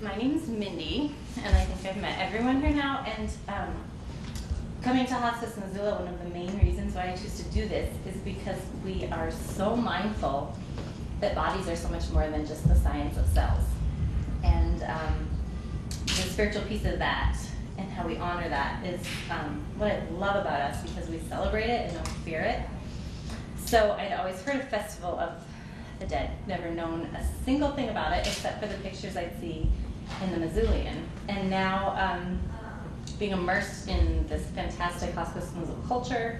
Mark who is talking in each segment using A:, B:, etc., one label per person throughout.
A: my name's Mindy, and I think I've met everyone here now. And coming to Hospice Missoula, one of the main reasons why I choose to do this is because we are so mindful that bodies are so much more than just the science of cells. And the spiritual piece of that and how we honor that is what I love about us, because we celebrate it and don't fear it. So I'd always heard of Festival of the Dead, never known a single thing about it except for the pictures I'd see in the Missoulian. And now being immersed in this fantastic hospice Missoula culture,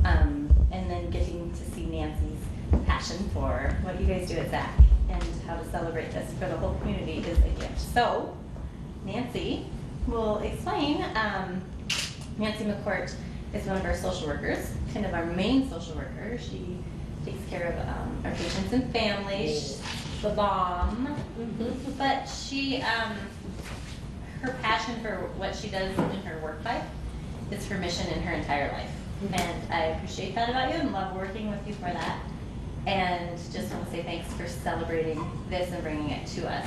A: and then getting to see Nancy's passion for what you guys do at ZAC and how to celebrate this for the whole community is a gift. So Nancy will explain. Nancy McCourt is one of our social workers, kind of our main social worker. She takes care of our patients and families. She's the bomb. But she, her passion for what she does in her work life is her mission in her entire life. And I appreciate that about you and love working with you for that. And just want to say thanks for celebrating this and bringing it to us.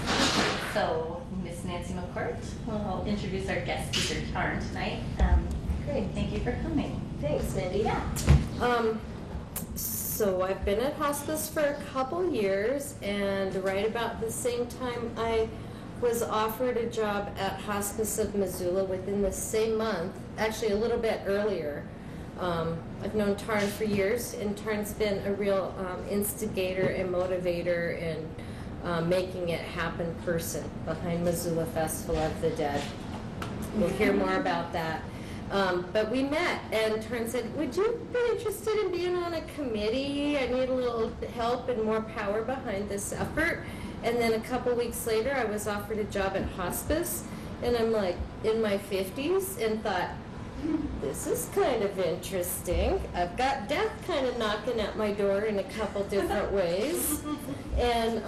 A: So, Miss Nancy McCourt will introduce our guest speaker, Tarn, tonight. Great, thank you for coming.
B: Thanks, Mindy.
A: Yeah.
B: So I've been at hospice for a couple years, and right about the same time I was offered a job at Hospice of Missoula within the same month, actually a little bit earlier. I've known Tarn for years, and Tarn's been a real instigator and motivator and making it happen person behind Missoula Festival of the Dead. We'll hear more about that. But we met, and Tarn said, would you be interested in being on a committee? I need a little help and more power behind this effort. And then a couple weeks later, I was offered a job at hospice, and I'm like in my 50s and thought, this is kind of interesting. I've got death kind of knocking at my door in a couple different ways. And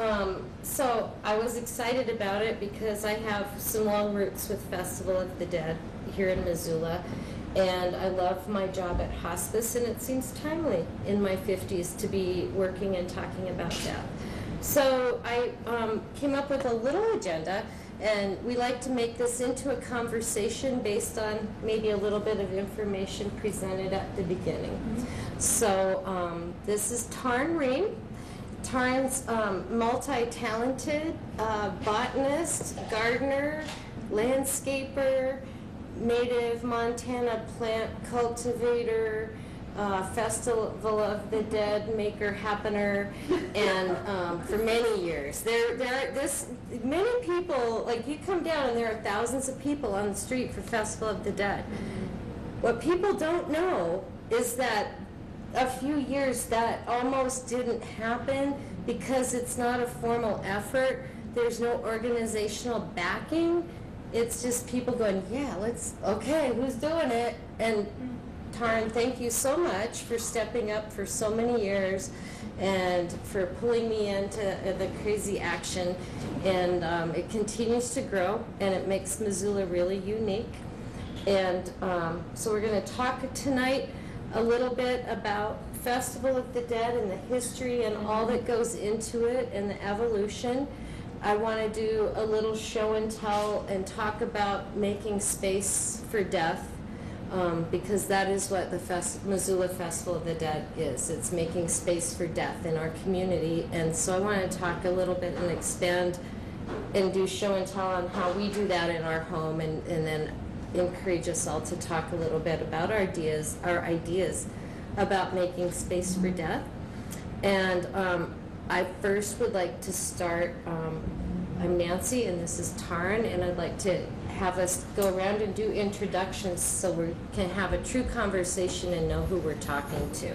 B: so I was excited about it because I have some long roots with Festival of the Dead here in Missoula. And I love my job at hospice, and it seems timely in my 50s to be working and talking about death. So I came up with a little agenda, and we like to make this into a conversation based on maybe a little bit of information presented at the beginning. So this is Tarn Ream. Tarn's multi-talented botanist, gardener, landscaper, native Montana plant cultivator, Festival of the Dead maker happener, and for many years. Many people, like you come down and there are thousands of people on the street for Festival of the Dead. What people don't know is that a few years that almost didn't happen because it's not a formal effort. There's no organizational backing. It's just people going, yeah, okay, who's doing it? And Tarn, thank you so much for stepping up for so many years and for pulling me into the crazy action. And it continues to grow, and it makes Missoula really unique. And so we're going to talk tonight a little bit about Festival of the Dead and the history and all that goes into it and the evolution. I want to do a little show and tell and talk about making space for death, because that is what the Missoula Festival of the Dead is. It's making space for death in our community. And so I want to talk a little bit and expand and do show and tell on how we do that in our home, and then encourage us all to talk a little bit about our ideas about making space for death. And I first would like to start, I'm Nancy and this is Tarn, and I'd like to have us go around and do introductions so we can have a true conversation and know who we're talking to.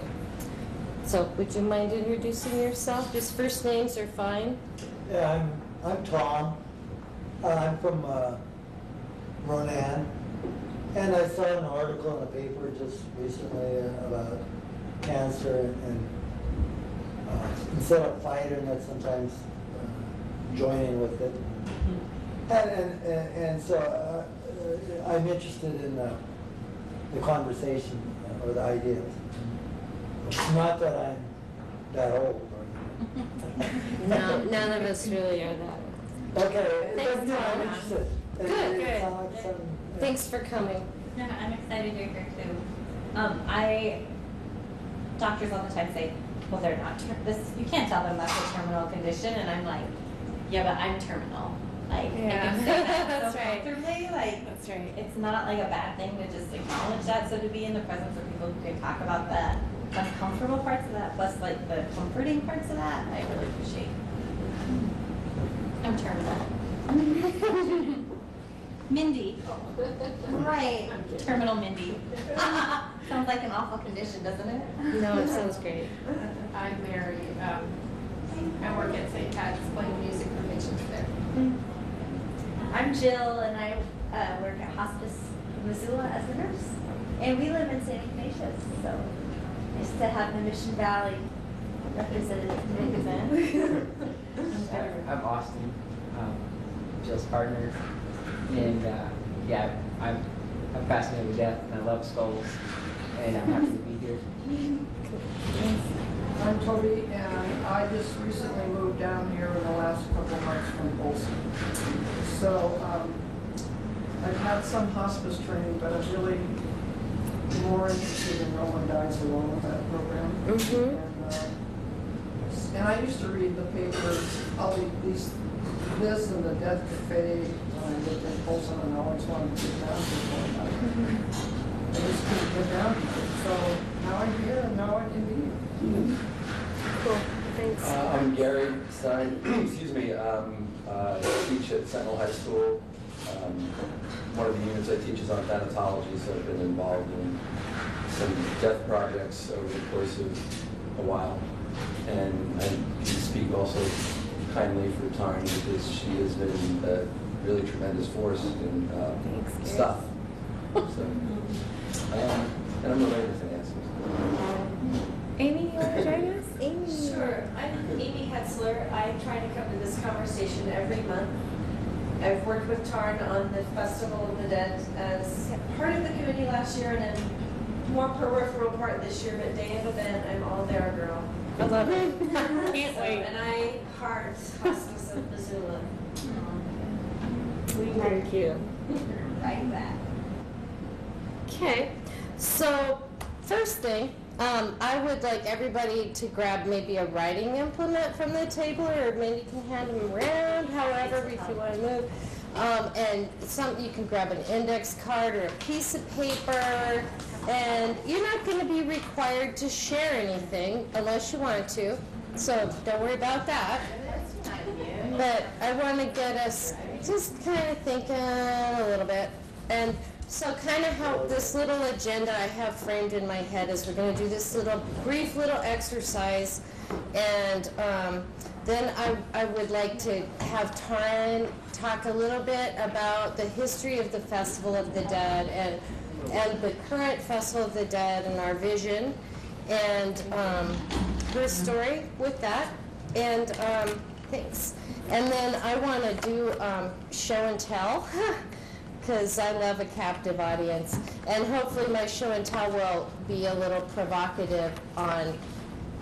B: So would you mind introducing yourself? Just first names are fine.
C: Yeah, I'm Tom. I'm from Ronan, and I saw an article in the paper just recently about cancer, and instead of fighting it, sometimes joining with it. And so I'm interested in the conversation or the ideas. Not that I'm that old.
B: No, none of us really are that.
C: Okay.
B: Thanks, Tom.
C: Good.
B: Good.
C: It sounds like some-
B: Thanks for coming.
A: Yeah, I'm excited you're here too. Doctors all the time say, well, they're not, you can't tell them that's a terminal condition, and I'm like, yeah, but I'm terminal. Like, I can say that
B: That's
A: so
B: right.
A: comfortably, like,
B: That's right.
A: it's not like a bad thing to just acknowledge that, so to be in the presence of people who can talk about the uncomfortable parts of that, plus like the comforting parts of that, I really appreciate. I'm terminal. Mindy. Right, terminal Mindy. Sounds like an awful condition, doesn't it?
B: No, it sounds great.
D: I'm Mary. I work at St. Pat's playing music for patients there.
E: I'm Jill, and I work at Hospice Missoula as a nurse. And we live in St. Ignatius, so nice to have the Mission Valley represented.
F: I'm Austin, Jill's partner, and yeah, I'm fascinated with death, and I love skulls, and I'm happy to be here.
G: I'm Toby, and I just recently moved down here in the last couple of months from Folsom. So I've had some hospice training, but I'm really more interested in No One Dies Alone with that program.
B: Mm-hmm.
G: And I used to read the papers, this and the Death Cafe when I lived in Folsom, and I always wanted to get down to one. I just couldn't get down to it. So now I'm here, and now I can be here.
B: Cool. Thanks.
H: I'm Gary Stein. Excuse me. I teach at Sentinel High School. One of the units I teach is on thanatology, so I've been involved in some death projects over the course of a while. And I can speak also kindly for Taryn because she has been a really tremendous force in stuff. So, and I'm related to Nancy.
B: Amy, you want to join us? Amy.
I: Sure. I'm Amy Hetzler. I try to come to this conversation every month. I've worked with Tarn on the Festival of the Dead as part of the committee last year and then more peripheral part this year, but day of event, I'm all there, girl.
B: I love it. Can't
I: So,
B: wait.
I: and I heart Hospice of Missoula.
B: Thank you.
I: Right back.
B: Okay, so first thing, I would like everybody to grab maybe a writing implement from the table, or maybe you can hand them around, however, if you want to move. And you can grab an index card or a piece of paper, and you're not going to be required to share anything unless you want to, so don't worry about that. But I want to get us just kind of thinking a little bit. And so kind of how this little agenda I have framed in my head is we're going to do this brief little exercise, and then I would like to have Taryn talk a little bit about the history of the Festival of the Dead and the current Festival of the Dead and our vision, and her story with that, and thanks. And then I want to do show and tell, because I love a captive audience. And hopefully my show and tell will be a little provocative on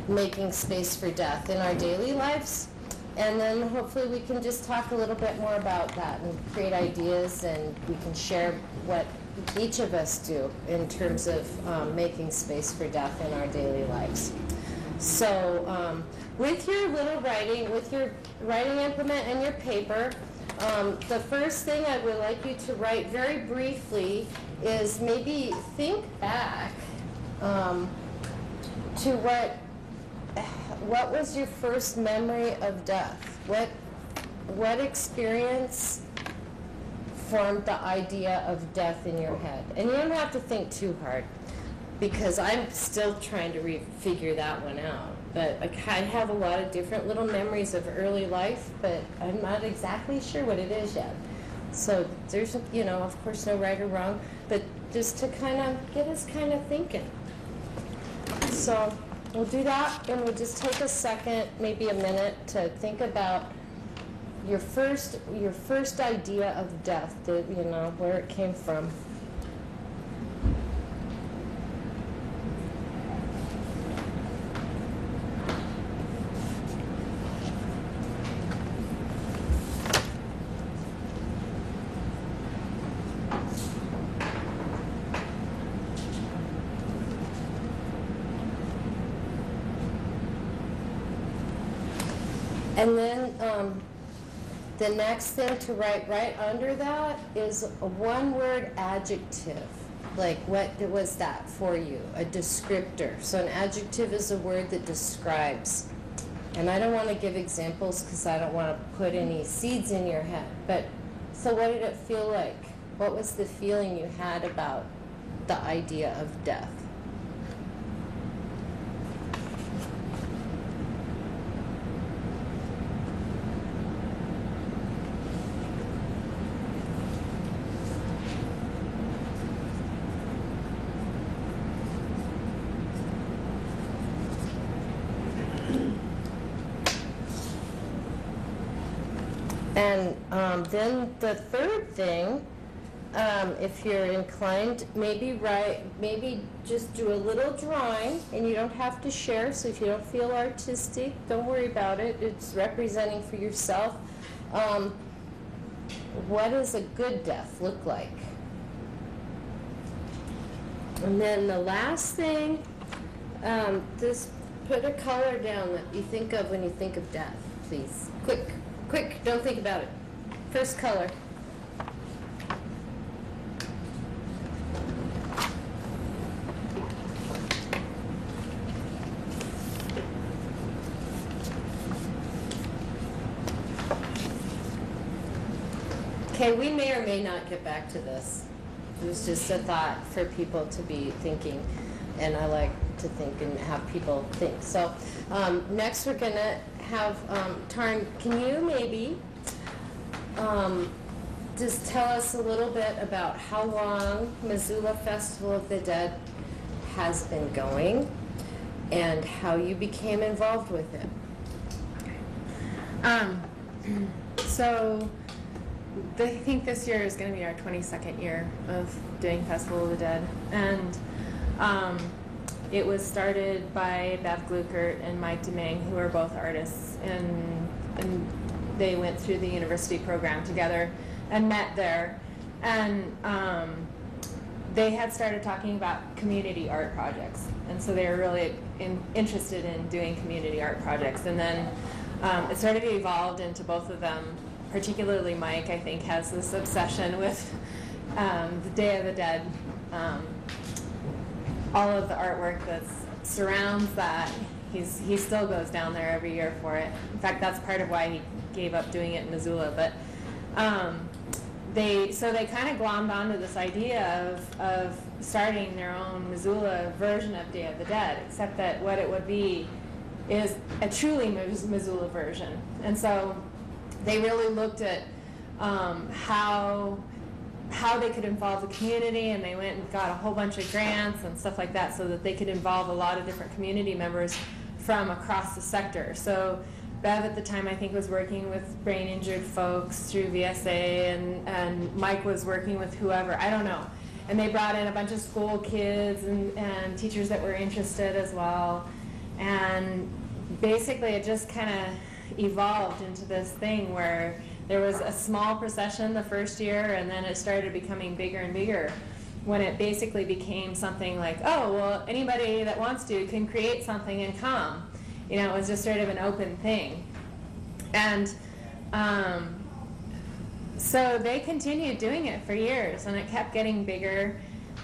B: making space for death in our daily lives. And then hopefully we can just talk a little bit more about that and create ideas, and we can share what each of us do in terms of making space for death in our daily lives. So with your little writing, with your writing implement and your paper, the first thing I would like you to write very briefly is maybe think back to what was your first memory of death? What experience formed the idea of death in your head? And you don't have to think too hard, because I'm still trying to figure that one out. But I have a lot of different little memories of early life, but I'm not exactly sure what it is yet. So there's, of course, no right or wrong, but just to kind of get us kind of thinking. So we'll do that, and we'll just take a second, maybe a minute, to think about your first idea of death, where it came from. And then the next thing to write right under that is a one-word adjective. Like, what was that for you? A descriptor. So an adjective is a word that describes. And I don't want to give examples because I don't want to put any seeds in your head. But so what did it feel like? What was the feeling you had about the idea of death? And then the third thing, if you're inclined, maybe just do a little drawing, and you don't have to share, so if you don't feel artistic, don't worry about it. It's representing for yourself. What does a good death look like? And then the last thing, just put a color down that you think of when you think of death, please. Quick, don't think about it. First color. Okay, we may or may not get back to this. It was just a thought for people to be thinking, and I like to think and have people think. So next we're going to have, Tarn, can you maybe just tell us a little bit about how long Missoula Festival of the Dead has been going and how you became involved with it?
D: So I think this year is going to be our 22nd year of doing Festival of the Dead, and it was started by Bev Gluckert and Mike DeMing, who are both artists, and they went through the university program together and met there, and they had started talking about community art projects, and so they were really interested in doing community art projects, and then it started to evolve into both of them. Particularly Mike, I think, has this obsession with the Day of the Dead, all of the artwork that surrounds that. He still goes down there every year for it. In fact, that's part of why he gave up doing it in Missoula. But they kind of glommed onto this idea of starting their own Missoula version of Day of the Dead, except that what it would be is a truly Missoula version. And so they really looked at how they could involve the community, and they went and got a whole bunch of grants and stuff like that so that they could involve a lot of different community members from across the sector. So Bev at the time, I think, was working with brain injured folks through VSA, and Mike was working with whoever, I don't know. And they brought in a bunch of school kids and teachers that were interested as well. And basically it just kind of evolved into this thing where there was a small procession the first year, and then it started becoming bigger and bigger when it basically became something like, oh, well, anybody that wants to can create something and come. You know, it was just sort of an open thing. And so they continued doing it for years, and it kept getting bigger,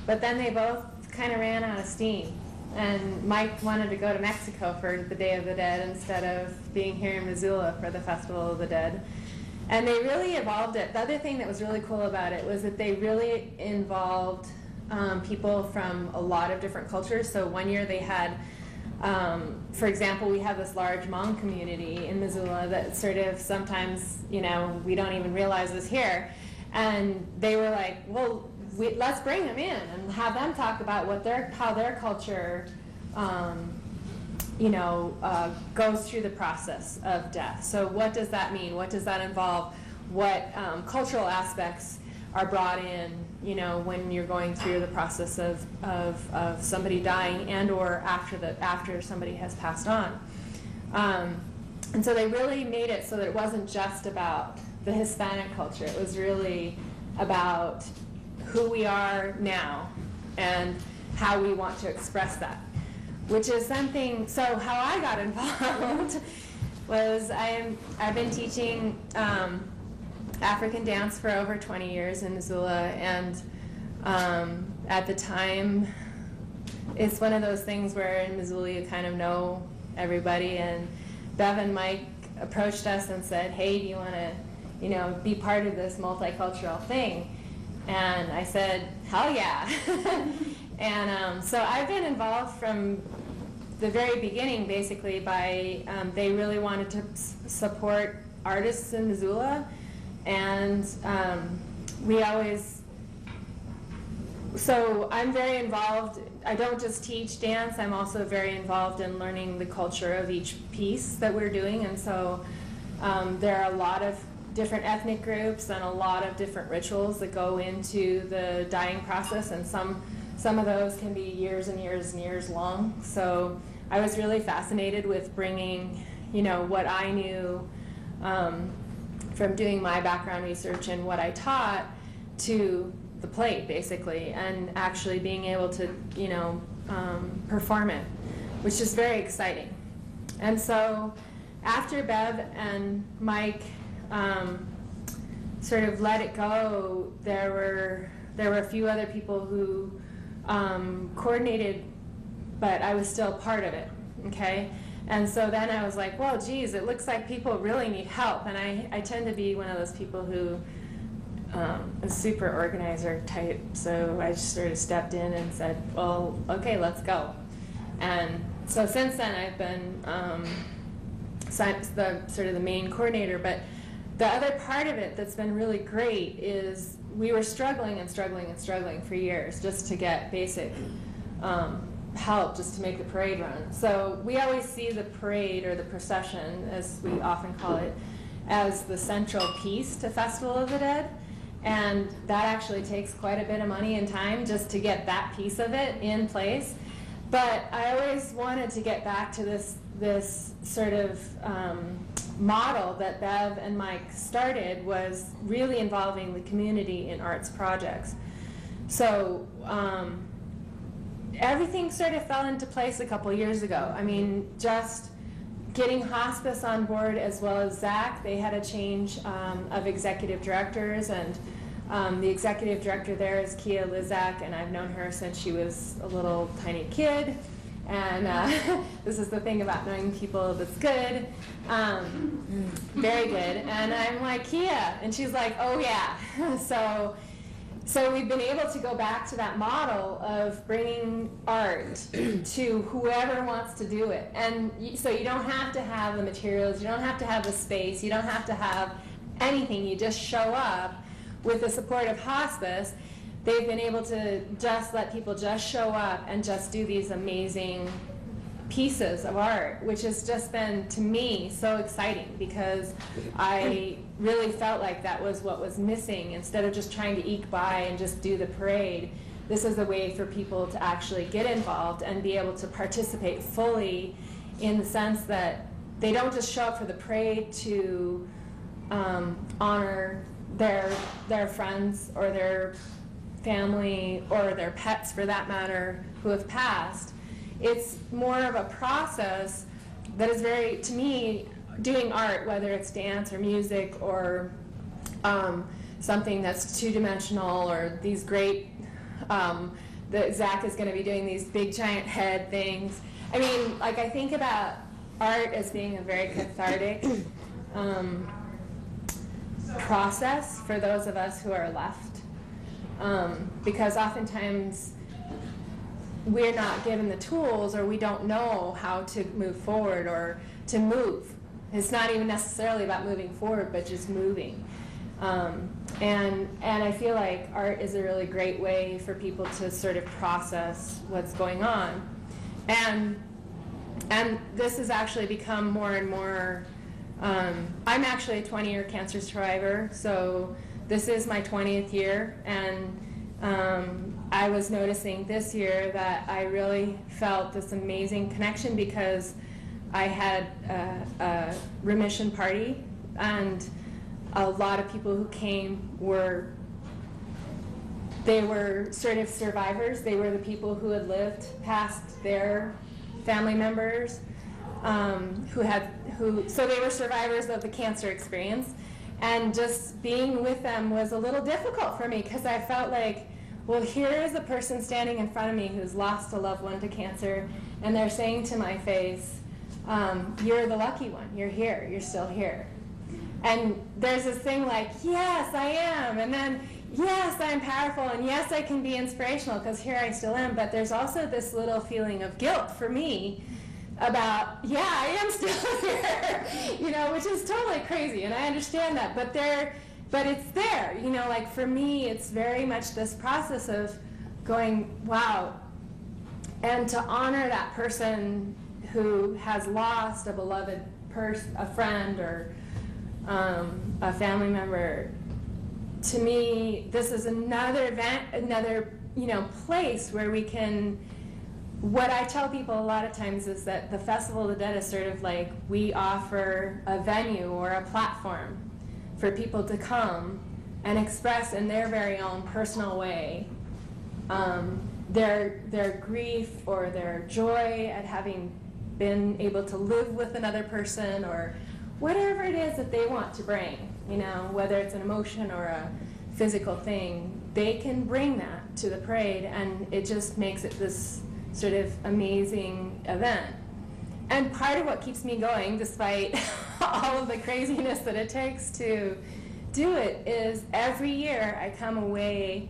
D: but then they both kind of ran out of steam. And Mike wanted to go to Mexico for the Day of the Dead instead of being here in Missoula for the Festival of the Dead. And they really evolved it. The other thing that was really cool about it was that they really involved people from a lot of different cultures. So one year they had, for example, we have this large Hmong community in Missoula that sort of sometimes, you know, we don't even realize is here. And they were like, well, let's bring them in and have them talk about how their culture, goes through the process of death. So what does that mean? What does that involve? What cultural aspects are brought in, you know, when you're going through the process of somebody dying and or after somebody has passed on. And so they really made it so that it wasn't just about the Hispanic culture. It was really about who we are now and how we want to express that, which is something. So how I got involved was I've been teaching African dance for over 20 years in Missoula, and at the time, it's one of those things where in Missoula you kind of know everybody, and Bev and Mike approached us and said, hey, do you want to, be part of this multicultural thing? And I said, hell yeah. And so I've been involved from the very beginning, basically, by they really wanted to support artists in Missoula, and we always, so I'm very involved. I don't just teach dance, I'm also very involved in learning the culture of each piece that we're doing, and so there are a lot of different ethnic groups and a lot of different rituals that go into the dyeing process, and some of those can be years and years and years long. So I was really fascinated with bringing, what I knew from doing my background research and what I taught to the plate, basically, and actually being able to, perform it, which is very exciting. And so after Bev and Mike sort of let it go, there were a few other people who coordinated, but I was still part of it, okay? And so then I was like, well, geez, it looks like people really need help. And I tend to be one of those people who is super organizer type, so I just sort of stepped in and said, well, okay, let's go. And so since then I've been the main coordinator, but the other part of it that's been really great is we were struggling for years just to get basic help just to make the parade run. So we always see the parade, or the procession as we often call it, as the central piece to Festival of the Dead, and that actually takes quite a bit of money and time just to get that piece of it in place. But I always wanted to get back to this sort of model that Bev and Mike started, was really involving the community in arts projects. So everything sort of fell into place a couple years ago. I mean, just getting hospice on board, as well as Zach, they had a change of executive directors, and the executive director there is Kia Lizak, and I've known her since she was a little tiny kid. And this is the thing about knowing people that's good, very good. And I'm like, Kia, and she's like, oh yeah. So we've been able to go back to that model of bringing art to whoever wants to do it. And so you don't have to have the materials, you don't have to have the space, you don't have to have anything, you just show up. With the support of hospice, they've been able to just let people just show up and just do these amazing pieces of art, which has just been, to me, so exciting, because I really felt like that was what was missing. Instead of just trying to eke by and just do the parade, this is a way for people to actually get involved and be able to participate fully, in the sense that they don't just show up for the parade to honor their friends or their family or their pets, for that matter, who have passed. It's more of a process that is very, to me, doing art, whether it's dance or music or something that's two-dimensional, or these great, that Zach is going to be doing these big giant head things. I mean, like, I think about art as being a very cathartic process for those of us who are left, because oftentimes we're not given the tools, or we don't know how to move forward or to move. It's not even necessarily about moving forward, but just moving. And I feel like art is a really great way for people to sort of process what's going on. And this has actually become more and more, I'm actually a 20-year cancer survivor, so this is my 20th year, and I was noticing this year that I really felt this amazing connection, because I had a remission party, and a lot of people who came they were sort of survivors. They were the people who had lived past their family members, who so they were survivors of the cancer experience, and just being with them was a little difficult for me because I felt like, well, here is a person standing in front of me who's lost a loved one to cancer, and they're saying to my face, you're the lucky one, you're here, you're still here. And there's this thing like, yes, I am, and then, yes, I'm powerful, and yes, I can be inspirational, because here I still am, but there's also this little feeling of guilt for me about, yeah, I am still here, you know, which is totally crazy, and I understand that, but it's there, you know, like for me, it's very much this process of going, wow, and to honor that person who has lost a beloved person, a friend, or a family member. To me, this is another event, another, you know, place where we can, what I tell people a lot of times is that the Festival of the Dead is sort of like we offer a venue or a platform for people to come and express in their very own personal way their grief or their joy at having been able to live with another person, or whatever it is that they want to bring, you know, whether it's an emotion or a physical thing, they can bring that to the parade, and it just makes it this sort of amazing event. And part of what keeps me going, despite all of the craziness that it takes to do it, is every year I come away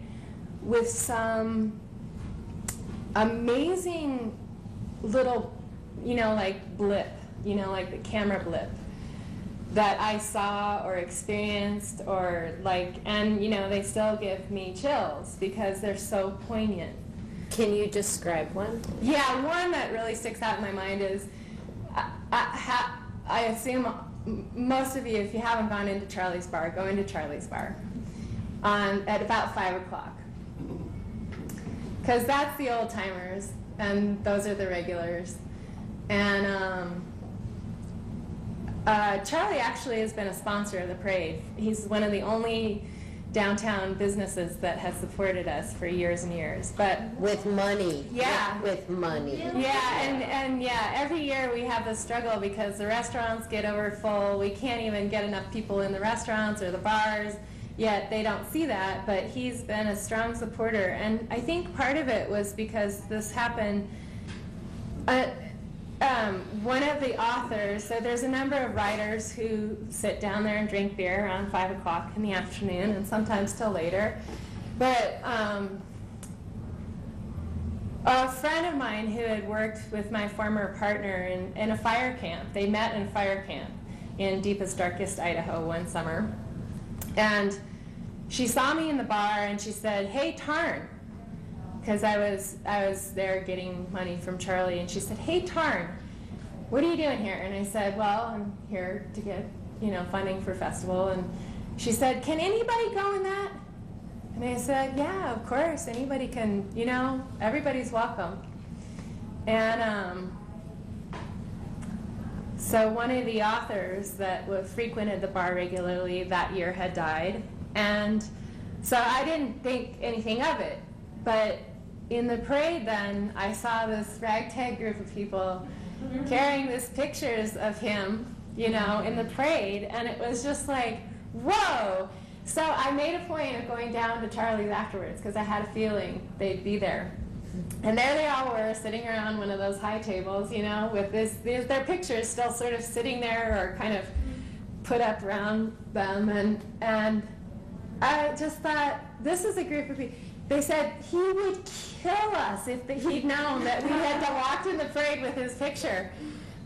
D: with some amazing little, you know, like blip, you know, like the camera blip that I saw or experienced, or like, and you know, they still give me chills because they're so poignant.
B: Can you describe one?
D: Yeah, one that really sticks out in my mind is, I assume most of you, if you haven't gone into Charlie's Bar, go into Charlie's Bar at about 5 o'clock. Because that's the old timers, and those are the regulars. And Charlie actually has been a sponsor of the parade. He's one of the only downtown businesses that has supported us for years and years. But
B: With money.
D: Yeah.
B: With money.
D: yeah, and yeah, every year we have this struggle because the restaurants get over full. We can't even get enough people in the restaurants or the bars, yet they don't see that. But he's been a strong supporter, and I think part of it was because this happened. One of the authors, so there's a number of writers who sit down there and drink beer around 5 o'clock in the afternoon, and sometimes till later. But a friend of mine who had worked with my former partner in a fire camp, they met in a fire camp in deepest, darkest Idaho one summer. And she saw me in the bar and she said, "Hey, Tarn," because I was there getting money from Charlie, and she said, "Hey, Tarn, what are you doing here?" And I said, "Well, I'm here to get, you know, funding for festival." And she said, "Can anybody go in that?" And I said, "Yeah, of course, anybody can, you know, everybody's welcome." And so one of the authors that frequented the bar regularly that year had died, and so I didn't think anything of it. But in the parade then, I saw this ragtag group of people carrying these pictures of him, you know, in the parade, and it was just like, whoa. So I made a point of going down to Charlie's afterwards because I had a feeling they'd be there. And there they all were, sitting around one of those high tables, you know, with their pictures still sort of sitting there or kind of put up around them. And I just thought, this is a group of people. They said he would kill us if he'd known that we had walked in the parade with his picture.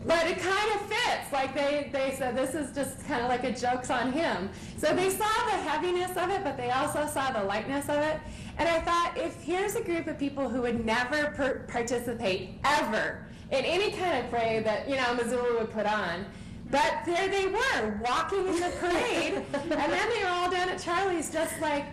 D: But it kind of fits. Like they said, this is just kind of like a joke's on him. So they saw the heaviness of it, but they also saw the lightness of it. And I thought, if here's a group of people who would never participate ever in any kind of parade that, you know, Missoula would put on, but there they were, walking in the parade, and then they were all down at Charlie's just like,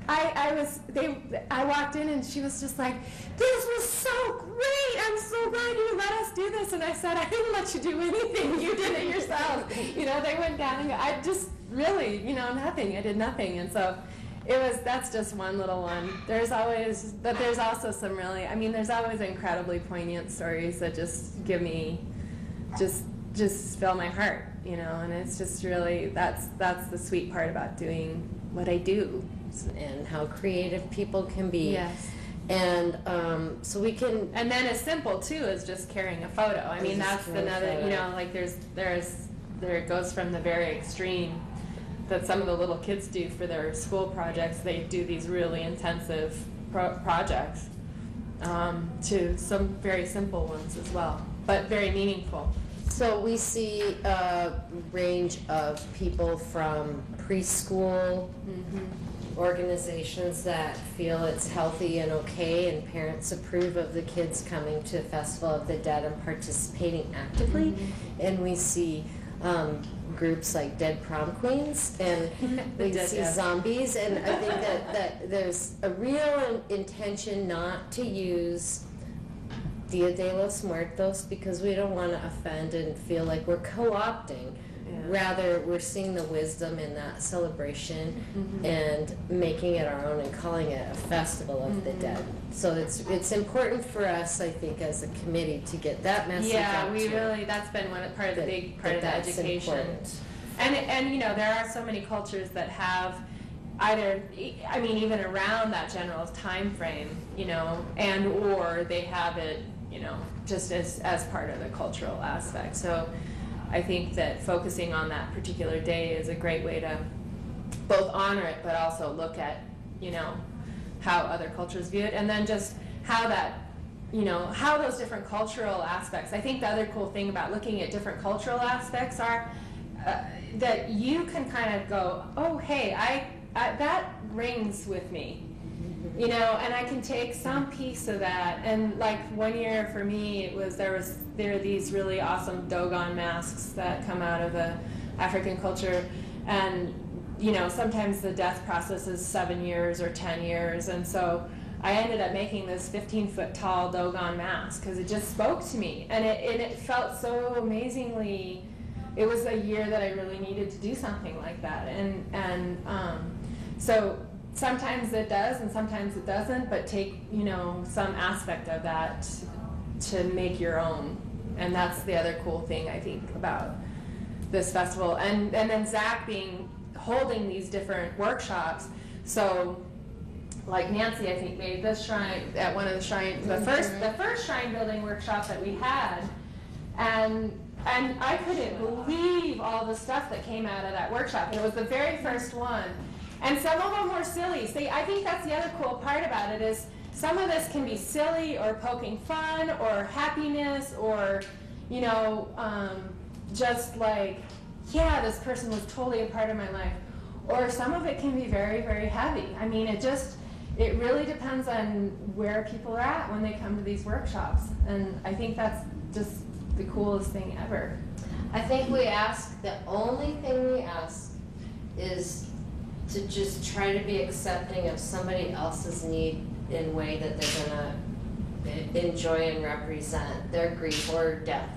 D: I walked in and she was just like, "This was so great, I'm so glad you let us do this." And I said, "I didn't let you do anything, you did it yourselves." You know, they went down and I just really, you know, nothing, I did nothing. And so that's just one little one. There's also some really, I mean, there's always incredibly poignant stories that just give me just just fill my heart, and it's just really, that's the sweet part about doing what I do.
B: And how creative people can be.
D: Yes.
B: And so we can.
D: And then as simple too as just carrying a photo. I mean,
B: Just
D: that's
B: carrying a
D: another,
B: photo.
D: like there it goes from the very extreme that some of the little kids do for their school projects. They do these really intensive projects to some very simple ones as well, but very meaningful.
B: So we see a range of people from preschool organizations that feel it's healthy and okay, and parents approve of the kids coming to Festival of the Dead and participating actively. And we see groups like Dead Prom Queens, and we see zombies, and I think that there's a real intention not to use Dia de los Muertos because we don't want to offend and feel like we're co-opting. Rather, we're seeing the wisdom in that celebration and making it our own and calling it a Festival of the Dead. So it's important for us, I think, as a committee to get that message out.
D: Yeah, we really, that's been part of the big part of the education.
B: Important.
D: And there are so many cultures that have either, I mean, even around that general time frame, and or they have it, just as part of the cultural aspect. So I think that focusing on that particular day is a great way to both honor it, but also look at, how other cultures view it, and then just how that, how those different cultural aspects. I think the other cool thing about looking at different cultural aspects are that you can kind of go, oh, hey, I that rings with me. And I can take some piece of that. And like 1 year for me, there are these really awesome Dogon masks that come out of African culture, and sometimes the death process is 7 years or 10 years, and so I ended up making this 15-foot tall Dogon mask because it just spoke to me, and it felt so amazingly. It was a year that I really needed to do something like that, and so. Sometimes it does and sometimes it doesn't, but take, some aspect of that to make your own. And that's the other cool thing, I think, about this festival. And then Zach holding these different workshops. So, like Nancy, I think, made this shrine at one of the shrine, the first shrine building workshop that we had. And I couldn't believe all the stuff that came out of that workshop. And it was the very first one. And some of them were silly. See, I think that's the other cool part about it is some of this can be silly or poking fun or happiness or, just like, yeah, this person was totally a part of my life. Or some of it can be very, very heavy. I mean, it really depends on where people are at when they come to these workshops. And I think that's just the coolest thing ever.
B: I think the only thing we ask is to just try to be accepting of somebody else's need in a way that they're going to enjoy and represent their grief or death.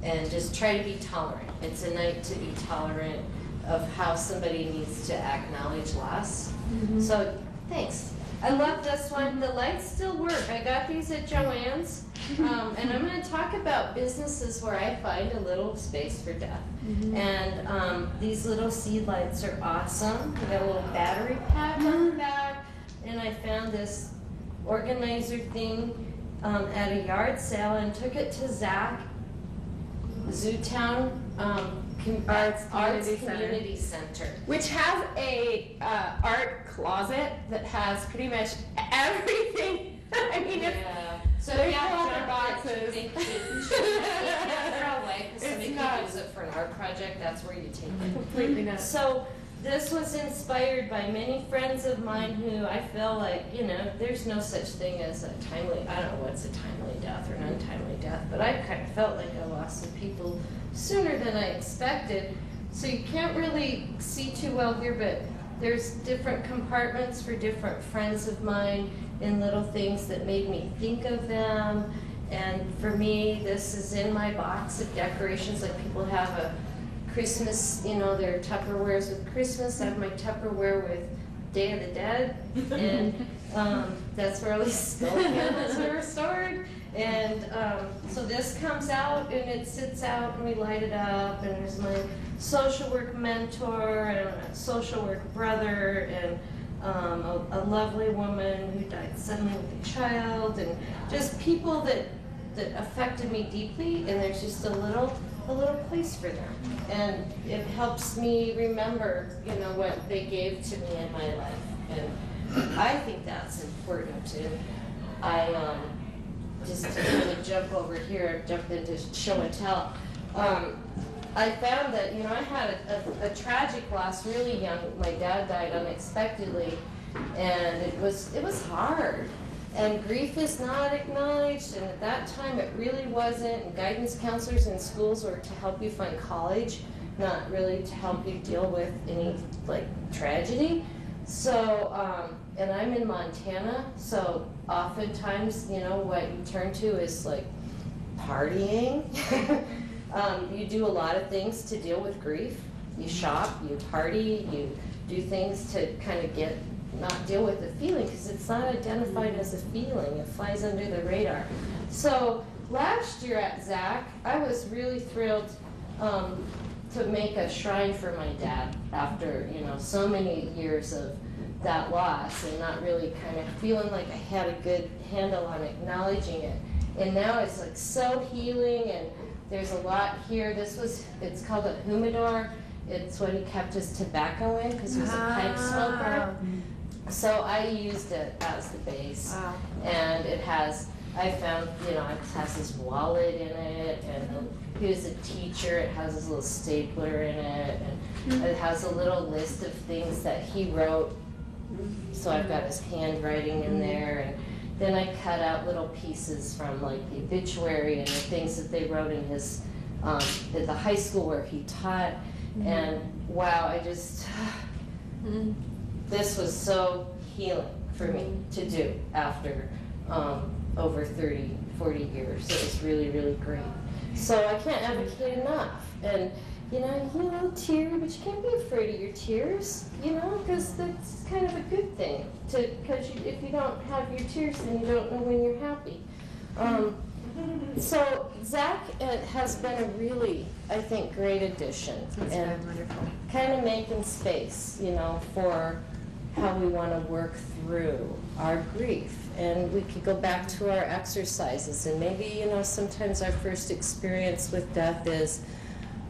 B: And just try to be tolerant. It's a night to be tolerant of how somebody needs to acknowledge loss. So thanks. I love this one. The lights still work. I got these at Joann's. And I'm going to talk about businesses where I find a little space for death. And these little seed lights are awesome. They got a little battery pack on the back. And I found this organizer thing at a yard sale and took it to Zach, Zootown Arts Community Center.
D: Which has a art closet that has pretty much everything. I mean,
B: so
D: there's
B: yeah,
D: no other boxes.
B: You can't throw away because somebody could use it for an art project. That's where you take it.
D: Completely nuts.
B: So this was inspired by many friends of mine who I feel like, there's no such thing as a timely, I don't know what's a timely death or an untimely death, but I kind of felt like I lost some people sooner than I expected. So you can't really see too well here, but there's different compartments for different friends of mine in little things that made me think of them. And for me, this is in my box of decorations, like people have a Christmas, their Tupperwares with Christmas. I have my Tupperware with Day of the Dead, and that's where all these skull candles are stored. And so this comes out and it sits out and we light it up, and there's my social work mentor and a social work brother and a lovely woman who died suddenly with a child, and just people that affected me deeply, and there's just a little place for them. And it helps me remember, you know, what they gave to me in my life. And I think that's important. And I just to kind of jump over here, jump into show and tell. I found that, you know, I had a tragic loss really young. My dad died unexpectedly, and it was hard. And grief is not acknowledged, and at that time it really wasn't. And guidance counselors in schools were to help you find college, not really to help you deal with any like tragedy. So, and I'm in Montana, so oftentimes, you know, what you turn to is like partying. You do a lot of things to deal with grief. You shop, you party, you do things to kind of not deal with the feeling, because it's not identified as a feeling. It flies under the radar. So last year at ZAC, I was really thrilled to make a shrine for my dad after, you know, so many years of that loss and not really kind of feeling like I had a good handle on acknowledging it. And now it's like so healing, and there's a lot here. It's called a humidor. It's what he kept his tobacco in, because he was a pipe smoker. So I used it as the base.
D: Wow.
B: And it has, I found, you know, it has his wallet in it, and he was a teacher. It has his little stapler in it, and it has a little list of things that he wrote. So I've got his handwriting in there, and then I cut out little pieces from like the obituary and the things that they wrote in his, at the high school where he taught. And wow, I just, this was so healing for me to do after over 30, 40 years. It was really, really great. So I can't advocate enough. And you know, tear, but you can't be afraid of your tears, you know, because that's kind of a good thing. Because if you don't have your tears, then you don't know when you're happy. So ZAC has been a really, I think, great addition.
D: That's
B: and
D: wonderful.
B: Kind of making space, you know, for how we want to work through our grief. And we could go back to our exercises, and maybe, you know, sometimes our first experience with death is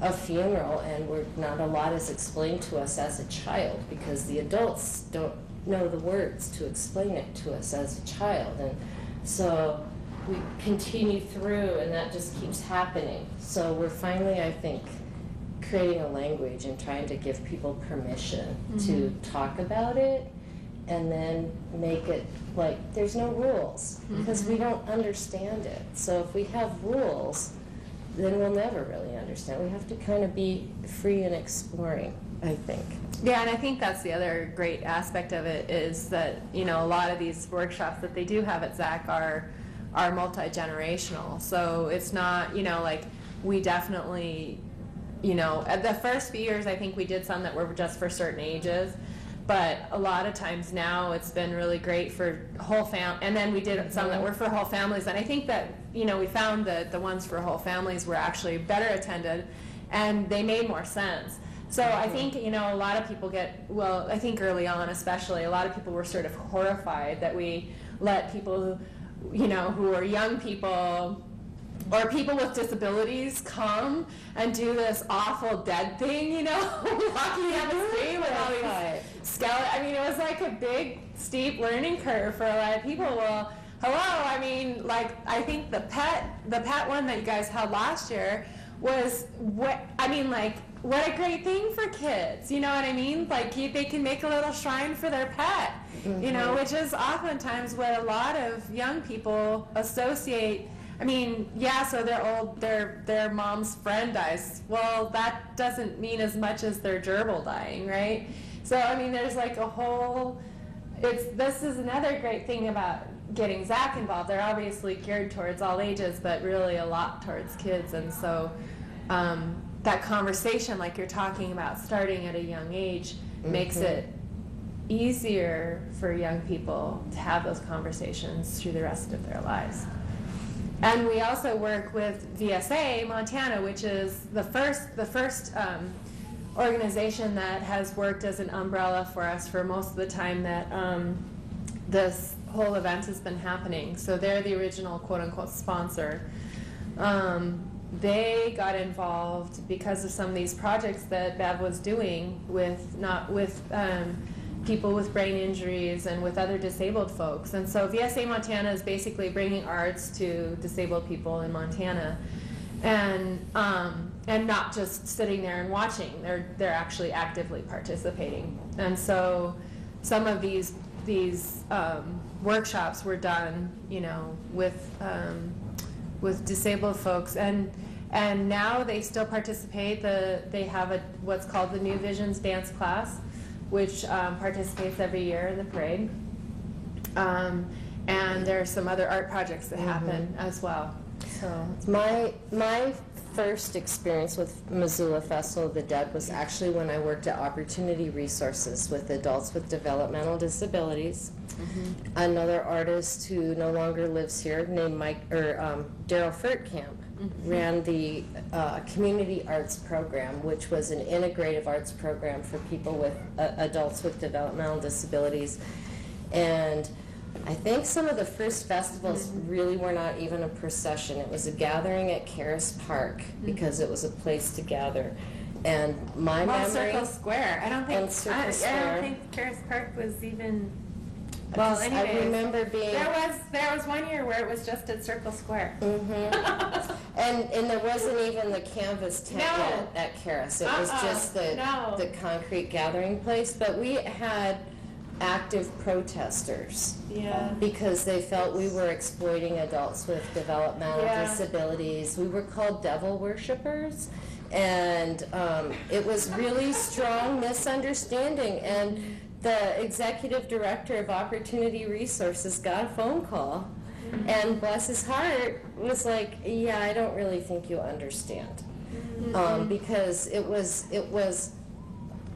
B: a funeral, and not a lot is explained to us as a child, because the adults don't know the words to explain it to us as a child. And so we continue through, and that just keeps happening. So we're finally, I think, creating a language and trying to give people permission to talk about it, and then make it like there's no rules, because we don't understand it. So if we have rules, then we'll never really understand. We have to kind of be free and exploring, I think.
D: Yeah, and I think that's the other great aspect of it, is that, you know, a lot of these workshops that they do have at ZAC are multi-generational. So it's not, you know, like, we definitely, you know, at the first few years, I think we did some that were just for certain ages. But a lot of times now it's been really great for whole and then we did some that were for whole families. And I think that, you know, we found that the ones for whole families were actually better attended, and they made more sense. So I think, you know, a lot of people I think early on especially, a lot of people were sort of horrified that we let people, you know, who are young people or people with disabilities come and do this awful dead thing, you know, walking down the street with all these skeletons. I mean, it was like a big, steep learning curve for a lot of people. Well, hello, I mean, like, I think the pet one that you guys had last year was what a great thing for kids, you know what I mean? Like, they can make a little shrine for their pet, you know, which is oftentimes what a lot of young people associate. I mean, yeah, so their mom's friend dies. Well, that doesn't mean as much as their gerbil dying, right? So, I mean, there's like a whole, this is another great thing about getting ZAC involved. They're obviously geared towards all ages, but really a lot towards kids. And so that conversation, like you're talking about, starting at a young age, makes it easier for young people to have those conversations through the rest of their lives. And we also work with VSA Montana, which is the first organization that has worked as an umbrella for us for most of the time that this whole event has been happening. So they're the original quote-unquote sponsor. They got involved because of some of these projects that Bev was doing with people with brain injuries and with other disabled folks. And so VSA Montana is basically bringing arts to disabled people in Montana, and not just sitting there and watching. They're actually actively participating. And so some of these workshops were done, with disabled folks, and now they still participate. They have what's called the New Visions dance class, which participates every year in the parade. And there are some other art projects that happen as well. So
B: My first experience with Missoula Festival of the Dead was actually when I worked at Opportunity Resources with adults with developmental disabilities. Another artist who no longer lives here, named Daryl Furtkamp, ran the community arts program, which was an integrative arts program for people with adults with developmental disabilities. And I think some of the first festivals really were not even a procession. It was a gathering at Caris Park because it was a place to gather. And my memory,
D: Circle Square. I don't think Caris Park was even. Well, anyways,
B: I remember being.
D: There was one year where it was just at Circle Square.
B: And there wasn't even the canvas tent yet at Caris. It was just the concrete gathering place. But we had active protesters because they felt we were exploiting adults with developmental disabilities. We were called devil worshippers, and it was really strong misunderstanding. And the executive director of Opportunity Resources got a phone call, and bless his heart was like, yeah, I don't really think you understand, because it was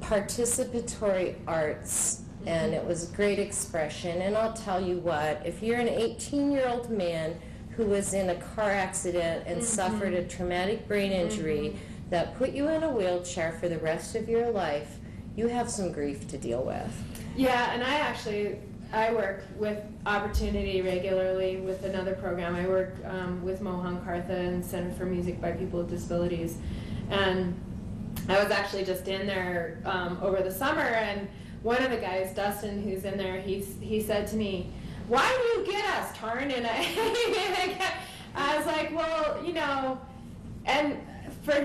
B: participatory arts. And it was great expression. And I'll tell you what, if you're an 18-year-old man who was in a car accident and suffered a traumatic brain injury that put you in a wheelchair for the rest of your life, you have some grief to deal with.
D: Yeah, and I work with Opportunity regularly with another program. I work with Mohang Kartha and Center for Music by People with Disabilities. And I was actually just in there over the summer, and one of the guys, Dustin, who's in there, he said to me, "Why do you get us, Tarn?" And I was like, well, and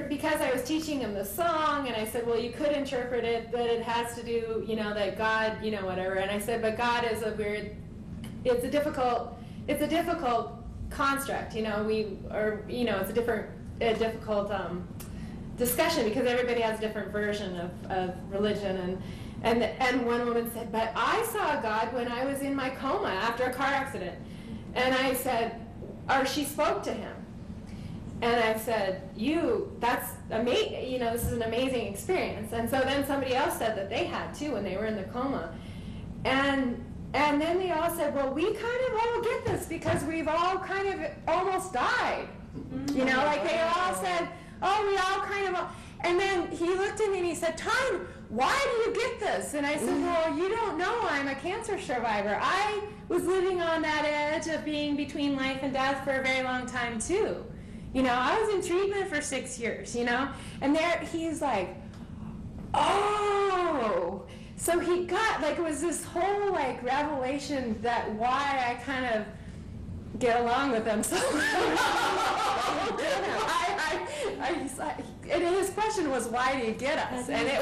D: because I was teaching him the song, and I said, well, you could interpret it that it has to do, that God, whatever. And I said, but God is it's a difficult construct, it's a difficult discussion because everybody has a different version of religion. And one woman said, but I saw God when I was in my coma after a car accident. And I said, or she spoke to him. And I said, that's amazing, this is an amazing experience. And so then somebody else said that they had too when they were in the coma. And then they all said, well, we kind of all get this because we've all kind of almost died. Like they all said, oh, we all kind of, and then he looked at me and he said, Tom, why do you get this? And I said, well, you don't know, I'm a cancer survivor. I was living on that edge of being between life and death for a very long time too. I was in treatment for 6 years, and there he's like, oh, so he got, it was this whole, revelation that why I kind of get along with them so and his question was, why do you get us? And it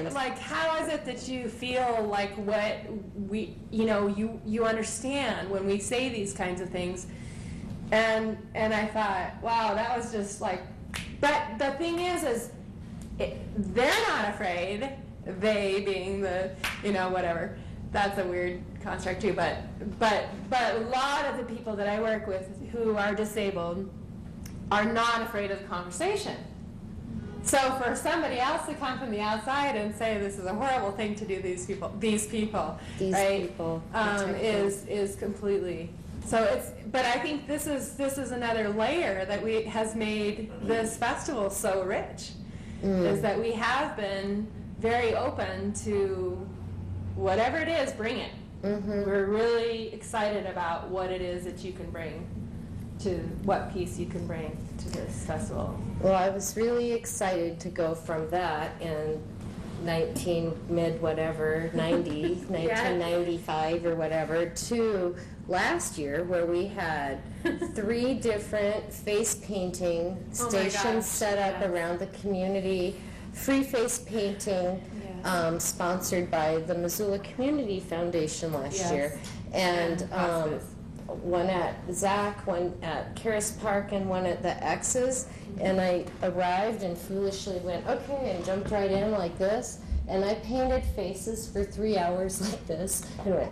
D: was like, how is it that you feel like what we, you understand when we say these kinds of things? And I thought, wow, that was just but the thing is they're not afraid, they being the, whatever. That's a weird construct too, but a lot of the people that I work with who are disabled are not afraid of the conversation. So for somebody else to come from the outside and say this is a horrible thing to do these people, right? Is completely. So it's, but I think this is another layer that has made this festival so rich, is that we have been very open to whatever it is, bring it. We're really excited about what it is that you can bring to what piece you can bring to this festival.
B: Well, I was really excited to go from that in 1995 or whatever, to last year where we had 3 different face painting stations set up around the community, free face painting, sponsored by the Missoula Community Foundation last year. And one at Zach, one at Karis Park, and one at the X's. And I arrived and foolishly went, okay, and jumped right in like this. And I painted faces for 3 hours like this, and went,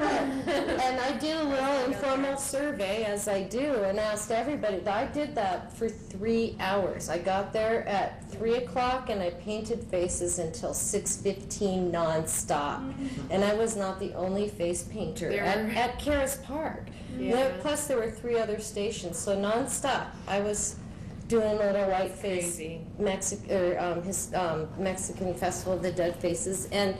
B: and I did a little informal survey, as I do, and asked everybody. I did that for 3 hours. I got there at 3 o'clock, and I painted faces until 6:15 nonstop. And I was not the only face painter at Karis Park. Plus, there were 3 other stations, so nonstop. I was doing a little white face Mexican Festival of the Dead Faces, and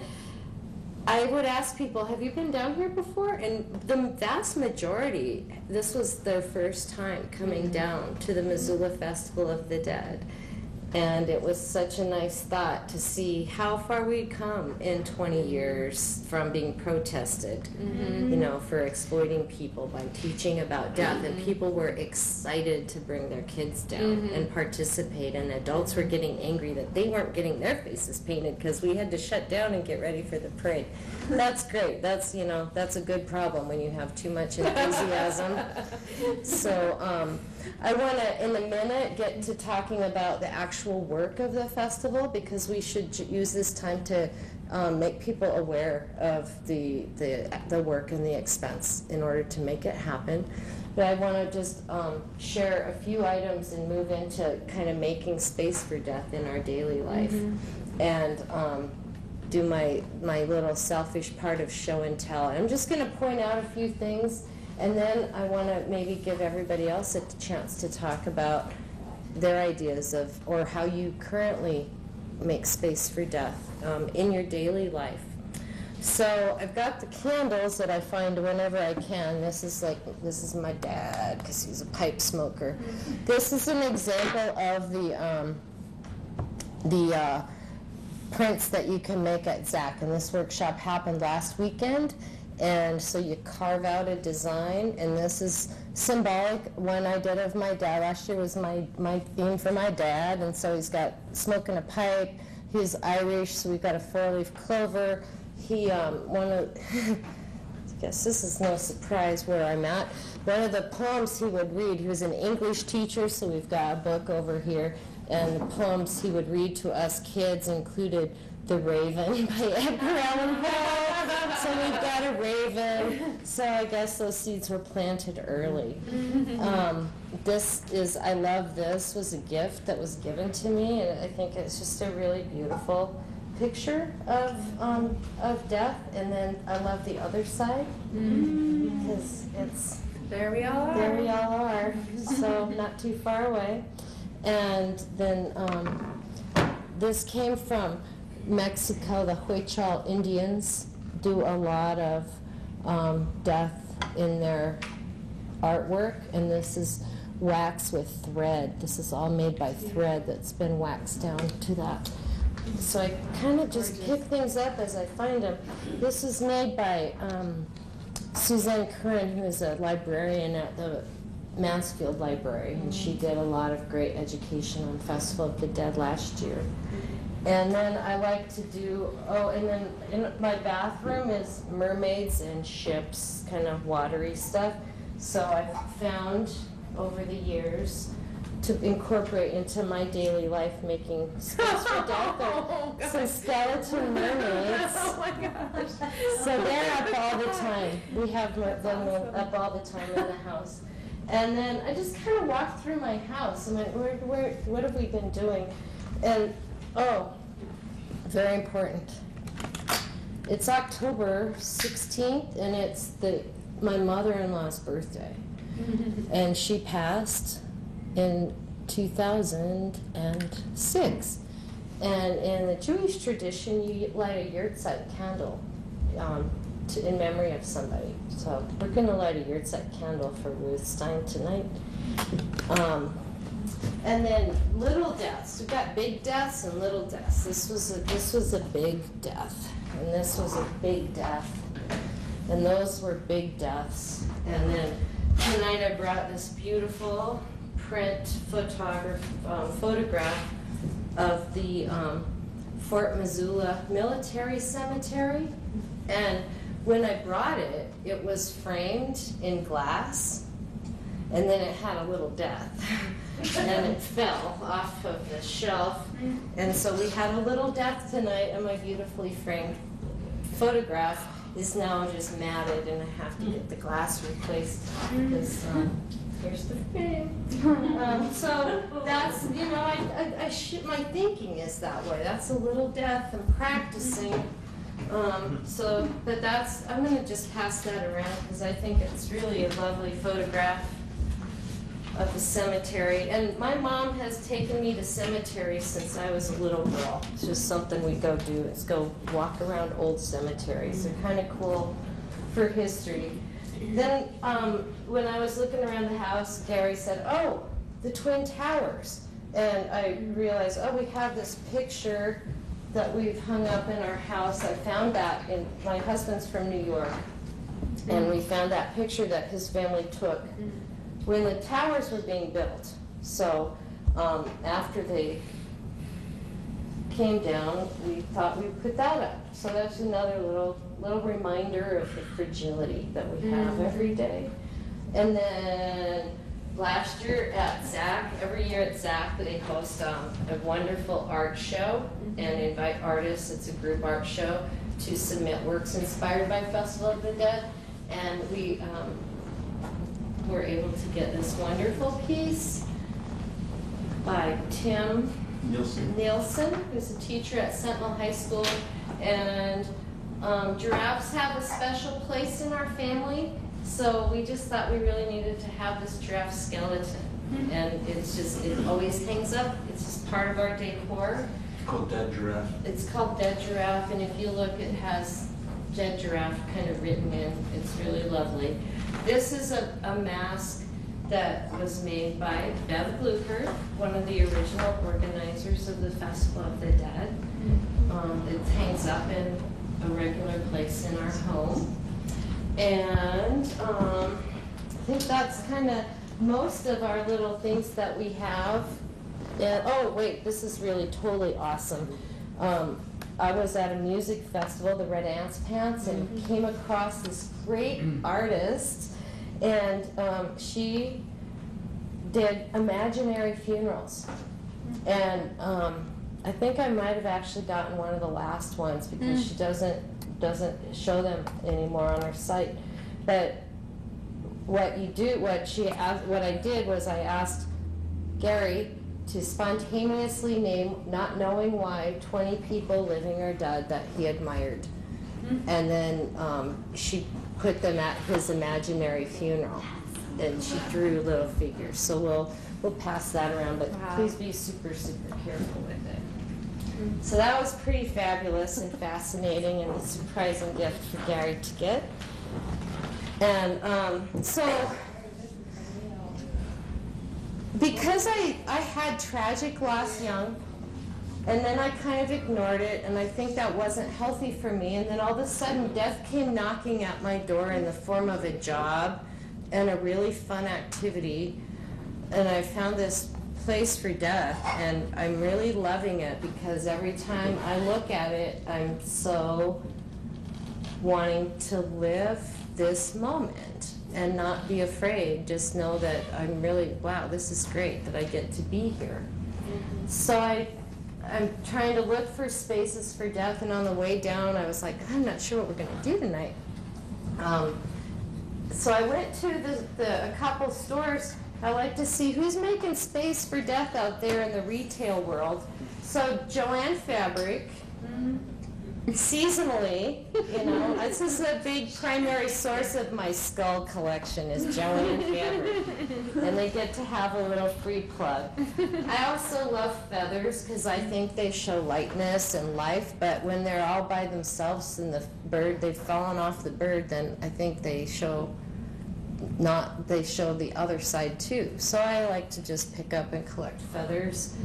B: I would ask people, have you been down here before? And the vast majority, this was their first time coming down to the Missoula Festival of the Dead. And it was such a nice thought to see how far we'd come in 20 years from being protested, you know, for exploiting people by teaching about death. And people were excited to bring their kids down and participate. And adults were getting angry that they weren't getting their faces painted because we had to shut down and get ready for the parade. That's great. That's, you know, that's a good problem when you have too much enthusiasm. So I want to, in a minute, get to talking about the actual work of the festival, because we should use this time to make people aware of the work and the expense in order to make it happen. But I want to just share a few items and move into kind of making space for death in our daily life, and do my little selfish part of show and tell. And I'm just going to point out a few things, and then I want to maybe give everybody else a chance to talk about their ideas of, or how you currently make space for death in your daily life. So I've got the candles that I find whenever I can. This is my dad, because he's a pipe smoker. This is an example of the prints that you can make at Zach, and this workshop happened last weekend. And so you carve out a design, and this is symbolic. One I did of my dad last year was my theme for my dad, and so he's got smoking a pipe. He's Irish, so we've got a 4-leaf clover. He I guess this is no surprise where I'm at. One of the poems he would read, he was an English teacher, so we've got a book over here, and the poems he would read to us kids included The Raven by Edgar Allan Poe. So we've got a raven. So I guess those seeds were planted early. I love this, was a gift that was given to me, and I think it's just a really beautiful picture of death. And then I love the other side, because it's
D: There we all are.
B: There we all are, so not too far away. And then this came from Mexico. The Huichol Indians do a lot of death in their artwork, and this is wax with thread. This is all made by thread that's been waxed down to that. So I kind of just pick things up as I find them. This is made by Suzanne Curran, who is a librarian at the Mansfield Library, and she did a lot of great education on Festival of the Dead last year. And then I like to do, and then in my bathroom is mermaids and ships, kind of watery stuff. So I've found over the years to incorporate into my daily life, making space for death, some skeleton mermaids.
D: Oh my gosh.
B: So they're up all the time. We have them up all the time in the house. And then I just kind of walked through my house and went, what have we been doing? And, oh, very important. It's October 16th, and it's my mother-in-law's birthday. And she passed in 2006. And in the Jewish tradition, you light a yahrzeit candle in memory of somebody. So we're going to light a yahrzeit candle for Ruth Stein tonight. And then little deaths. We've got big deaths and little deaths. This was a big death, and this was a big death, and those were big deaths. And then tonight I brought this beautiful print photograph of the Fort Missoula Military Cemetery. And when I brought it, it was framed in glass, and then it had a little death. And it fell off of the shelf. And so we had a little death tonight, and my beautifully framed photograph is now just matted, and I have to get the glass replaced because here's the frame. So that's, you know, my thinking is that way. That's a little death. I'm practicing. So, but I'm going to just pass that around because I think it's really a lovely photograph of the cemetery. And my mom has taken me to cemeteries since I was a little girl. It's just something we go do, is go walk around old cemeteries. They're kind of cool for history. Then when I was looking around the house, Gary said, oh, the Twin Towers. And I realized, oh, we have this picture that we've hung up in our house. I found that my husband's from New York. And we found that picture that his family took when the towers were being built. So after they came down, we thought we'd put that up. So that's another little reminder of the fragility that we have every day. And then last year at ZAC, every year at ZAC, they host a wonderful art show and invite artists. It's a group art show to submit works inspired by Festival of the Dead. And we were able to get this wonderful piece by Tim Nielsen, who's a teacher at Sentinel High School. And giraffes have a special place in our family, so we just thought we really needed to have this giraffe skeleton. And it always hangs up. It's just part of our decor.
J: It's called Dead Giraffe.
B: It's called Dead Giraffe, and if you look, it has Dead Giraffe kind of written in. It's really lovely. This is a mask that was made by Bev Glucker, one of the original organizers of the Festival of the Dead. It hangs up in a regular place in our home. And I think that's kind of most of our little things that we have. And, oh, wait, this is really totally awesome. I was at a music festival, the Red Ants Pants, and came across this great artist, and she did imaginary funerals. And I think I might have actually gotten one of the last ones because she doesn't show them anymore on her site. But what I did was I asked Gary to spontaneously name, not knowing why, 20 people, living or dead, that he admired. And then she put them at his imaginary funeral. And she drew little figures. So we'll pass that around, but please be super, super careful with it. So that was pretty fabulous and fascinating and a surprising gift for Gary to get. And so, because I had tragic loss young, and then I kind of ignored it, and I think that wasn't healthy for me, and then all of a sudden death came knocking at my door in the form of a job and a really fun activity, and I found this place for death, and I'm really loving it because every time I look at it, I'm so wanting to live this moment and not be afraid. Just know that I'm really, wow, this is great that I get to be here. So I'm trying to look for spaces for death, and on the way down, I was like, I'm not sure what we're going to do tonight. So I went to a couple stores, I like to see who's making space for death out there in the retail world. So Joanne Fabric, seasonally, you know, this is a big primary source of my skull collection is Joanne Fabric. And they get to have a little free plug. I also love feathers because I think they show lightness and life, but when they're all by themselves and the bird, they've fallen off the bird, then I think they show the other side too. So I like to just pick up and collect feathers.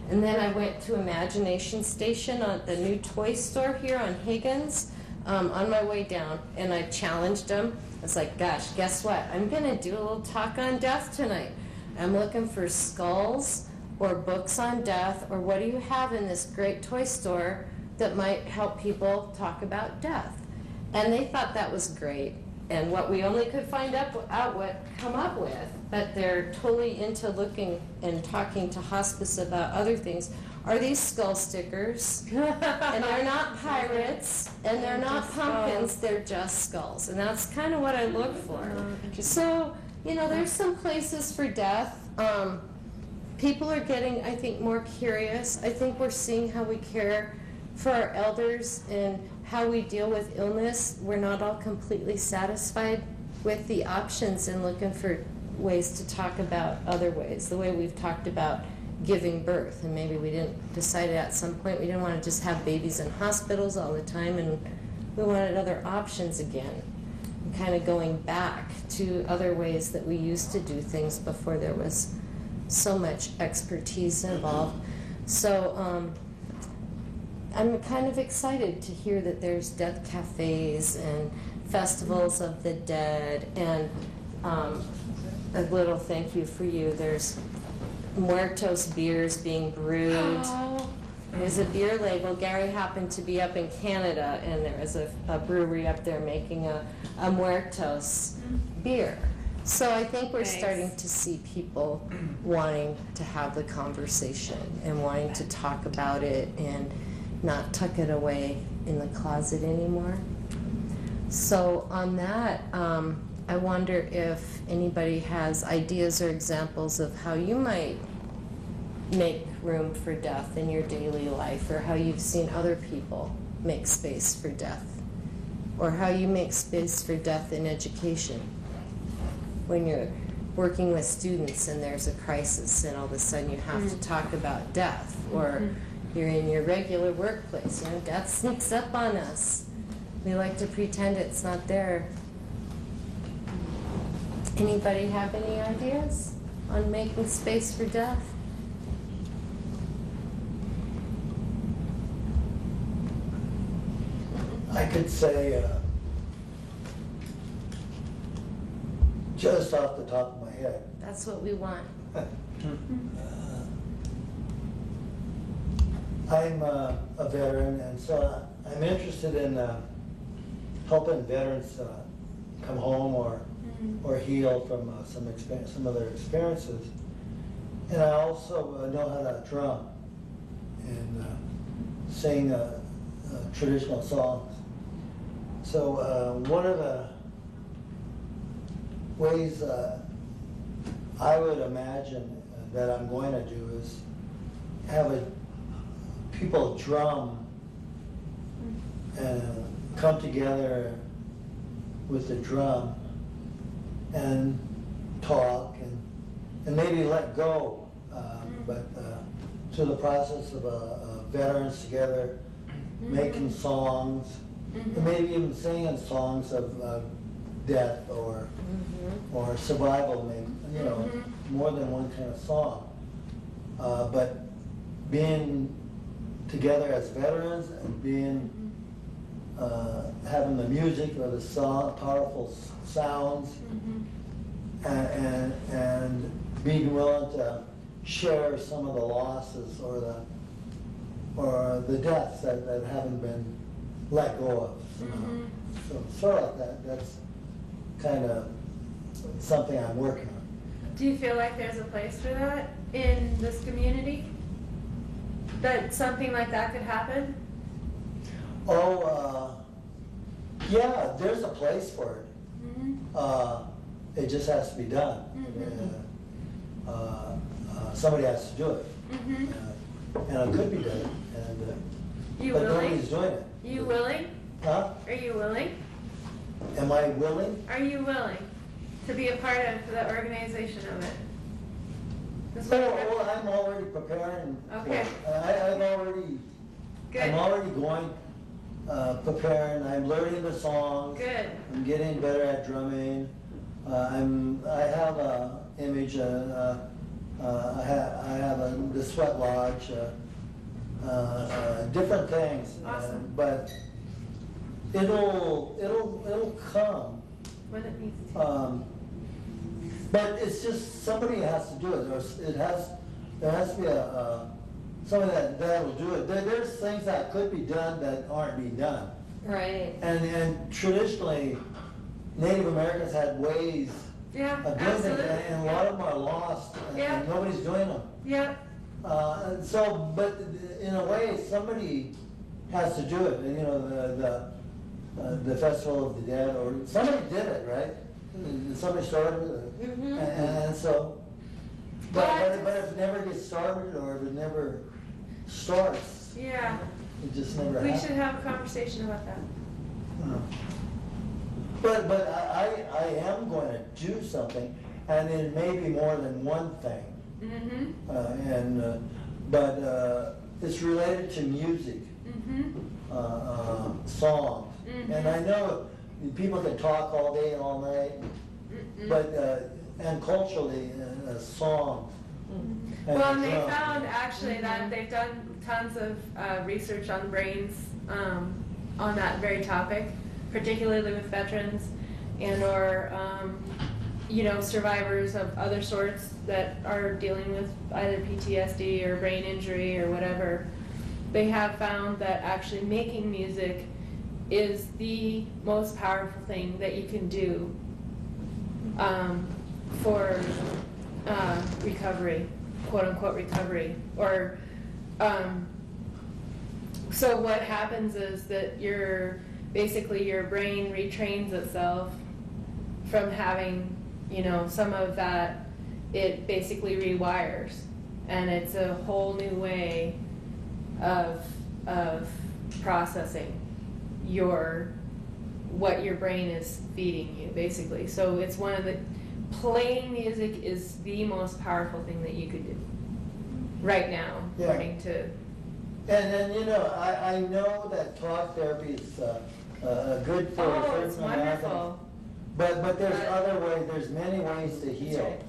B: And then I went to Imagination Station at the new toy store here on Higgins on my way down, and I challenged them. I was like, gosh, guess what? I'm going to do a little talk on death tonight. I'm looking for skulls or books on death, or what do you have in this great toy store that might help people talk about death? And they thought that was great. And what we only could come up with, but they're totally into looking and talking to hospice about other things, are these skull stickers. And they're not pirates, and they're not pumpkins, they're just skulls. And that's kind of what I look for. So, you know, there's some places for death. People are getting, I think, more curious. I think we're seeing how we care for our elders and how we deal with illness. We're not all completely satisfied with the options and looking for ways to talk about other ways, the way we've talked about giving birth. And maybe we didn't decide at some point we didn't want to just have babies in hospitals all the time, and we wanted other options again. And kind of going back to other ways that we used to do things before there was so much expertise involved. So I'm kind of excited to hear that there's death cafes and festivals of the dead, and a little thank you for you. There's Muertos beers being brewed.
D: Oh.
B: There's a beer label. Gary happened to be up in Canada, and there was a brewery up there making a Muertos beer. So I think we're
D: Nice.
B: starting to see people wanting to have the conversation and wanting to talk about it and not tuck it away in the closet anymore. So on that, I wonder if anybody has ideas or examples of how you might make room for death in your daily life, or how you've seen other people make space for death, or how you make space for death in education. When you're working with students and there's a crisis and all of a sudden you have to talk about death, or you're in your regular workplace, you know, death sneaks up on us. We like to pretend it's not there. Anybody have any ideas on making space for death?
C: I could say, just off the top of my head,
B: That's what we want.
C: I'm a veteran, and so I'm interested in helping veterans come home or heal from some of their experiences. And I also know how to drum and sing traditional songs. So one of the ways I would imagine that I'm going to do is have people drum and come together with the drum and talk and maybe let go, but to the process of veterans together making songs, and maybe even singing songs of death or survival, maybe, you know, more than one kind of song. But being together as veterans and being having the music or the powerful sounds, and being willing to share some of the losses or the deaths that haven't been let go of. So sort of like that. That's kind of something I'm working on.
D: Do you feel like there's a place for that in this community? That something like that could happen?
C: Oh, yeah, there's a place for it. It just has to be done. somebody has to do it.
D: Mhm.
C: And it could be done,
D: You
C: but
D: willing?
C: nobody's doing it.
D: You willing?
C: Huh?
D: Are you willing?
C: Am I willing?
D: Are you willing to be a part of the organization of it? This is
C: Oh,
D: what we're-
C: well, I'm already preparing. for
D: Okay.
C: it. I'm already,
D: Good.
C: I'm already going, preparing, I'm learning the songs.
D: Good.
C: I'm getting better at drumming. I have a image, I have the Sweat Lodge, different things.
D: Awesome.
C: But it'll come.
D: When it needs to.
C: But it's just, somebody has to do it, or there has to be somebody that'll do it. There's things that could be done that aren't being done.
B: Right.
C: And traditionally, Native Americans had ways
D: Yeah,
C: of doing things,
D: absolutely.
C: and a lot of them are lost,
D: Yeah.
C: and nobody's doing them.
D: Yeah,
C: So, but in a way, somebody has to do it, and the Festival of the Dead, or somebody did it, right? Somebody started it,
B: Mhm.
C: and so, but if it never gets started, or if it never starts,
D: yeah.
C: it just never
D: We
C: happens.
D: should have a conversation about that.
C: But I am going to do something, and it may be more than one thing.
D: Mm-hmm.
C: But it's related to music,
D: Mm-hmm.
C: songs.
D: Mhm.
C: And I know people can talk all day and all night,
D: Mm-mm.
C: but, and culturally, songs.
D: Well, and they
C: drum.
D: found actually that they've done tons of research on brains on that very topic, particularly with veterans and or survivors of other sorts that are dealing with either PTSD or brain injury or whatever. They have found that actually making music is the most powerful thing that you can do for recovery, quote unquote recovery. Or so what happens is that your brain retrains itself from having some of that. It basically rewires, and it's a whole new way of processing what your brain is feeding you, basically. So it's playing music is the most powerful thing that you could do right now,
C: Yeah.
D: according to.
C: And then, I know that talk therapy is good for a
D: Oh, it's
C: certain amount of things.
D: wonderful.
C: But there's
D: But-
C: other ways, there's many ways to heal.
D: right.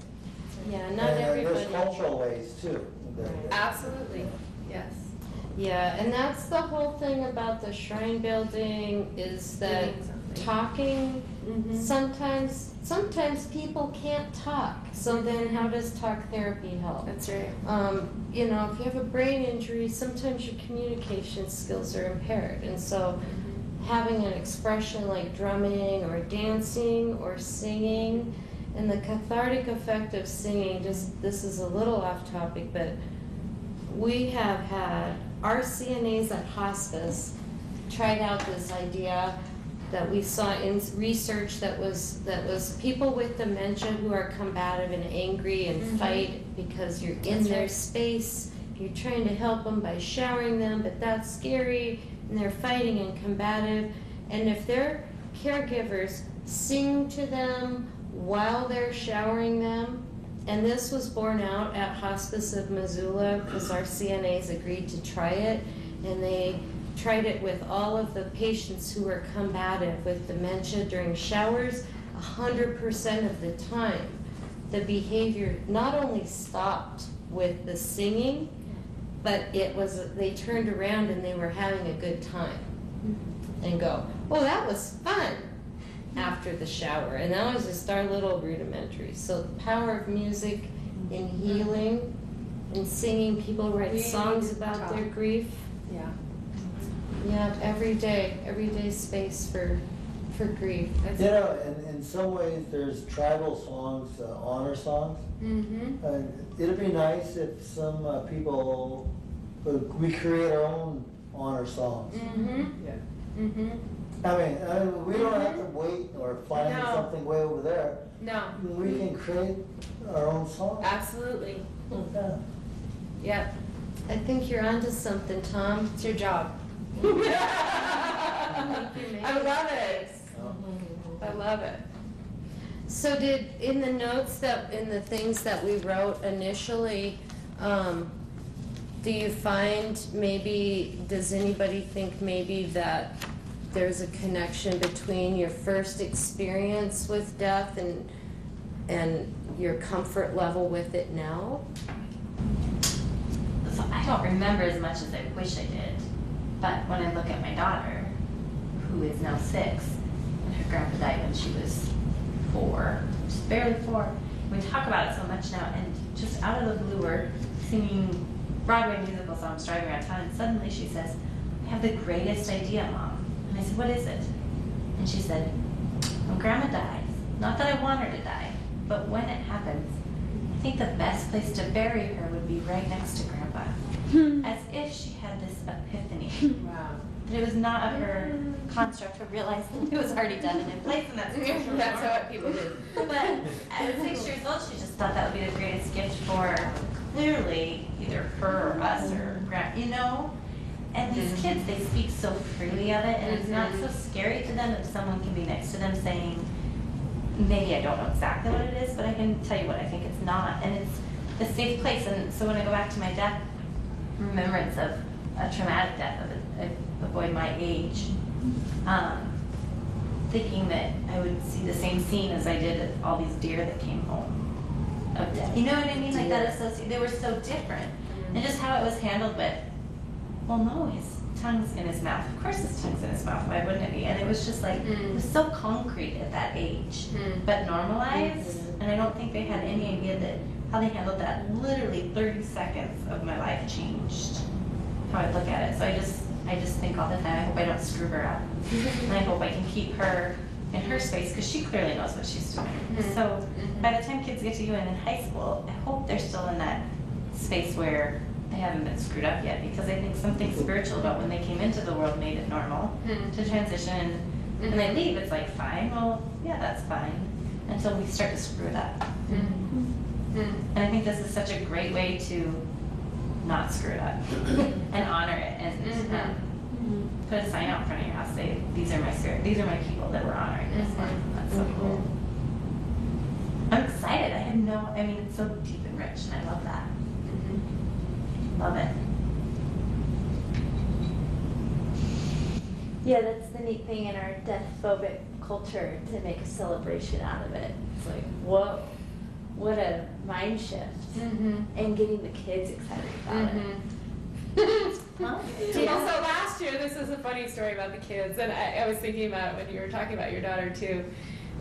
B: Yeah, not
C: And
B: everybody.
C: there's cultural ways too.
D: Absolutely, yes.
B: Yeah, and that's the whole thing about the shrine building is that
D: Doing something.
B: talking,
D: Mhm.
B: sometimes people can't talk. So then how does talk therapy help?
D: That's right.
B: If you have a brain injury, sometimes your communication skills are impaired. And so having an expression like drumming or dancing or singing, and the cathartic effect of singing, this is a little off topic, but we have had our CNAs at hospice tried out this idea that we saw in research that was people with dementia who are combative and angry and
D: Mhm.
B: fight because you're in
D: That's
B: their
D: right.
B: space, you're trying to help them by showering them, but that's scary, and they're fighting and combative. And if their caregivers sing to them while they're showering them, and this was borne out at Hospice of Missoula because our CNAs agreed to try it, and they tried it with all of the patients who were combative with dementia during showers. 100% of the time, the behavior not only stopped with the singing, but they turned around and they were having a good time and go, oh, that was fun after the shower. And that was just our little rudimentary. So the power of music in healing and singing. People write
D: We
B: songs
D: need to
B: about
D: talk.
B: their grief.
D: Yeah.
B: Yeah, every day space for grief.
D: That's
C: In some ways, there's tribal songs, honor songs.
D: Mm-hmm.
C: It'd be nice if some people, we create our own honor songs.
D: Mm-hmm.
F: Yeah.
D: Mm-hmm.
C: I mean, we don't have to wait or find
D: No.
C: something something way over there.
D: No,
C: We can create our own song.
D: absolutely.
C: Yeah.
D: Yep.
B: I think you're onto something, Tom.
D: It's your job. I love it. I love it.
B: So in the notes in the things that we wrote initially, do you find does anybody think maybe that there's a connection between your first experience with death and your comfort level with it now?
A: So I don't remember as much as I wish I did, but when I look at my daughter, who is now 6, and her grandpa died when she was 4, just barely 4, we talk about it so much now, and just out of the blue, we're singing Broadway musical songs driving around town, and suddenly she says, I have the greatest idea, Mom. And I said, what is it? And she said, when Grandma dies, not that I want her to die, but when it happens, I think the best place to bury her would be right next to Grandpa. As if she had this epiphany.
D: Wow.
A: That it was not of her construct to realize that it was already done and in place, and that's exactly
D: That's what people do.
A: But at 6 years old, she just thought that would be the greatest gift for clearly either her or us or you know. And these kids, they speak so freely of it, and it's not so scary to them if someone can be next to them saying, maybe I don't know exactly what it is, but I can tell you what I think it's not. And it's a safe place. And so when I go back to my death, remembrance of a traumatic death of a boy my age, thinking that I would see the same scene as I did at all these deer that came home of death. You know what I mean? Like that association, they were so different. And just how it was handled with, well, no, his tongue's in his mouth. Of course his tongue's in his mouth. Why wouldn't it be? And it was just like, it was so concrete at that age, but normalized. And I don't think they had any idea that how they handled that. Literally 30 seconds of my life changed how I look at it. So I just think all the time, I hope I don't screw her up. And I hope I can keep her in her space, because she clearly knows what she's doing. So by the time kids get to you and in high school, I hope they're still in that space where they haven't been screwed up yet, because I think something spiritual about when they came into the world made it normal to transition. And they leave, it's like, fine, well, yeah, that's fine, until we start to screw it up. And I think this is such a great way to not screw it up and honor it, and put a sign out front of your house, say, these are my spirit, these are my people that we're honoring this month. That's so cool. I'm excited. I mean, it's so deep and rich, and I love that. Love it.
E: Yeah, that's the neat thing in our death phobic culture, to make a celebration out of it. It's like, whoa, what a mind shift. And getting the kids excited about it.
D: So last year, this is a funny story about the kids, and I was thinking about it when you were talking about your daughter too,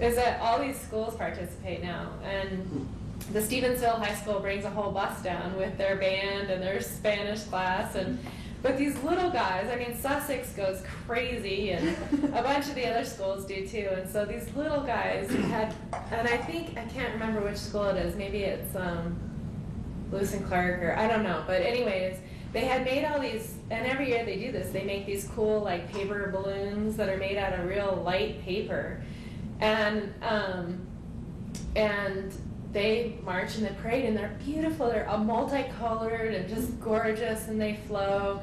D: is that all these schools participate now, and the Stevensville High School brings a whole bus down with their band and their Spanish class, but these little guys, I mean, Sussex goes crazy, and a bunch of the other schools do too, and so these little guys had, and I can't remember which school it is, maybe it's Lewis and Clark, or I don't know, but anyways, they had made all these, and every year they do this, they make these cool like paper balloons that are made out of real light paper, and they march in the parade, and they're beautiful, they're all multicolored and just gorgeous, and they flow.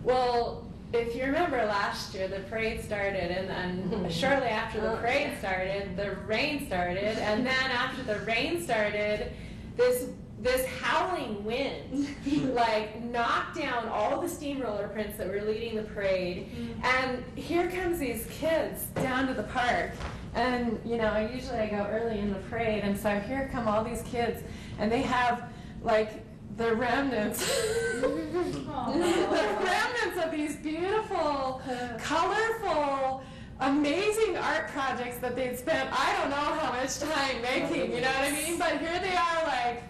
D: Well, if you remember last year, the parade started, and then shortly after the parade started, the rain started, and then after the rain started, this howling wind like knocked down all the steamroller prints that were leading the parade, and here comes these kids down to the park, and usually I go early in the parade, and so here come all these kids, and they have like the remnants the remnants of these beautiful, colorful, amazing art projects that they'd spent I don't know how much time making, you know what I mean? But here they are, like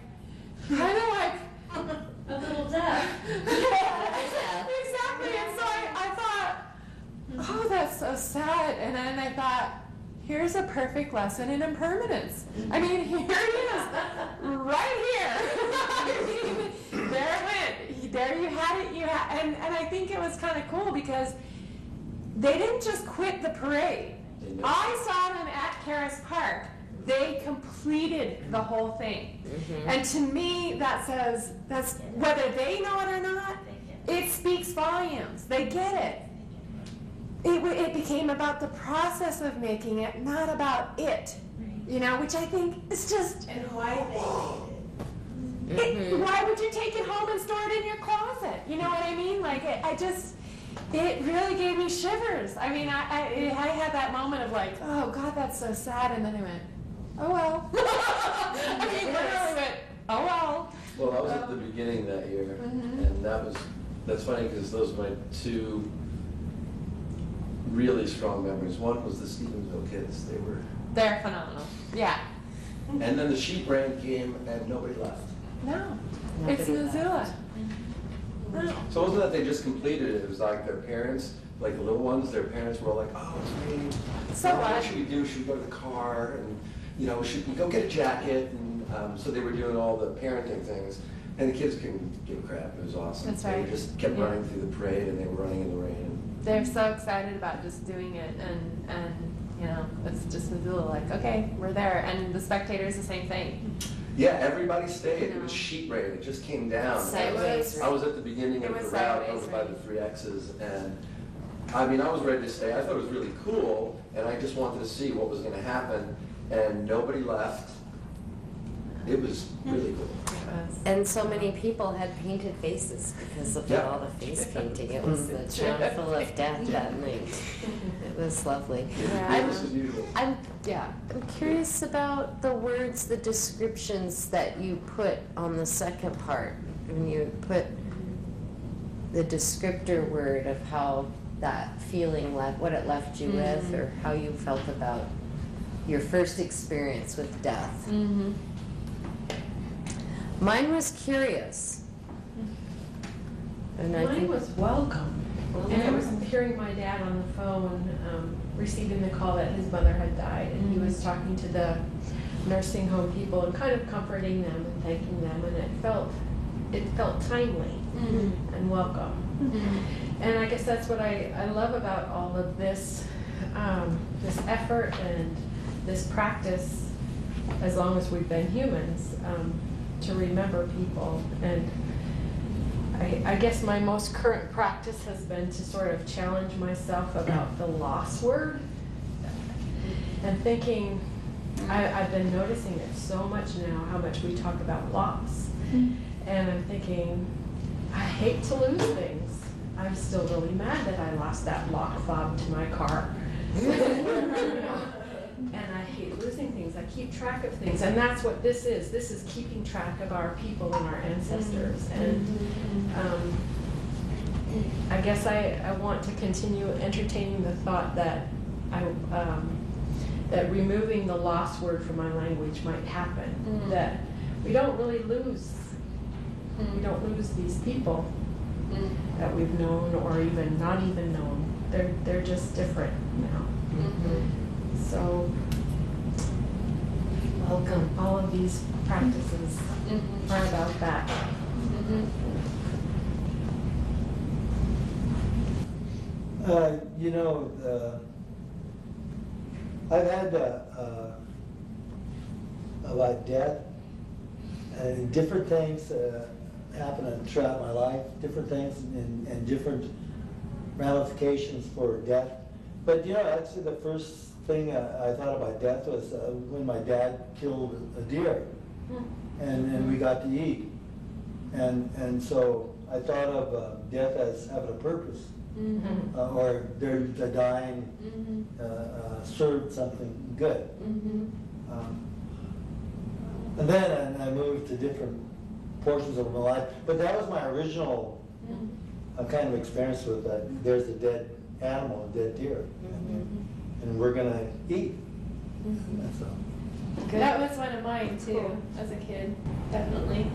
D: kind of like
E: A little death.
D: yeah, exactly. And so I thought, oh, that's so sad. And then I thought, here's a perfect lesson in impermanence. I mean, here it is, right here. I mean, there it went. There you had it. And I think it was kind of cool because they didn't just quit the parade. I saw them at Harris Park, they completed the whole thing. And to me, that says, that's whether they know it or not, it speaks volumes. They get it. It became about the process of making it, not about it. You know, which I think is just.
I: And why they made it.
D: Why would you take it home and store it in your closet? You know what I mean? Like, it really gave me shivers. I mean, I had that moment of like, oh God, that's so sad. And then I went, oh well. I mean, literally went, oh well.
H: Well, I was at the beginning that year, and that's funny because those are my two really strong memories. One was the Stevensville kids.
D: They're phenomenal. Yeah.
H: And then the sheep rain came and nobody left.
D: No. It's Missoula. No.
H: So it wasn't that they just completed it, it was like their parents, like the little ones, their parents were like, oh, it's raining.
D: So
H: what
D: what?
H: should we do? Should we go to the car? And, you know, should we go get a jacket? And so they were doing all the parenting things. And the kids couldn't give a crap. It was awesome.
D: That's right.
H: They just kept
D: Yeah.
H: running through the parade and they were running in the rain.
D: They're so excited about just doing it, and you know, it's just Missoula, like, okay, we're there. And the spectators, the same thing.
H: Yeah, everybody stayed. It
D: No.
H: was sheet rain. It just came down.
B: Sideways.
H: I was at the beginning
D: It
H: of the
D: was
H: route
D: sideways
H: over by
D: rain.
H: the 3X's, and I mean, I was ready to stay. I thought it was really cool, and I just wanted to see what was going to happen, and nobody left. It was really cool.
B: And so many people had painted faces because of
H: Yeah.
B: all the face painting. It was the town full of death that night. It was lovely.
H: Business as usual.
B: I'm curious about the words, the descriptions that you put on the second part. When you put the descriptor word of how that feeling left, what it left you with, or how you felt about your first experience with death. Mine was curious. And I
J: Mine
B: think
J: was welcome. And I was hearing my dad on the phone, receiving the call that his mother had died, and he was talking to the nursing home people and kind of comforting them and thanking them, and it felt timely and welcome. And I guess that's what I love about all of this, this effort and this practice, as long as we've been humans, to remember people. And I guess my most current practice has been to sort of challenge myself about the loss word and thinking, I've been noticing it so much now, how much we talk about loss. And I'm thinking, I hate to lose things. I'm still really mad that I lost that lock fob to my car. And I hate losing things. I keep track of things. And that's what this is. This is keeping track of our people and our ancestors. And I guess I want to continue entertaining the thought that that removing the lost word from my language might happen. That we don't really lose. We don't lose these people that we've known or even not even known. They're just different now. So, welcome. All of these practices are about that.
C: You know, I've had about death and different things happen throughout my life, different things and different ramifications for death. But you know, actually the first thing I thought about death was when my dad killed a deer, and we got to eat. And so I thought of death as having a purpose. Or the dying served something good. And then I moved to different portions of my life. But that was my original kind of experience with that. There's a dead animal, a dead deer. And we're going to eat. So.
D: That was one of mine too, as a kid, definitely.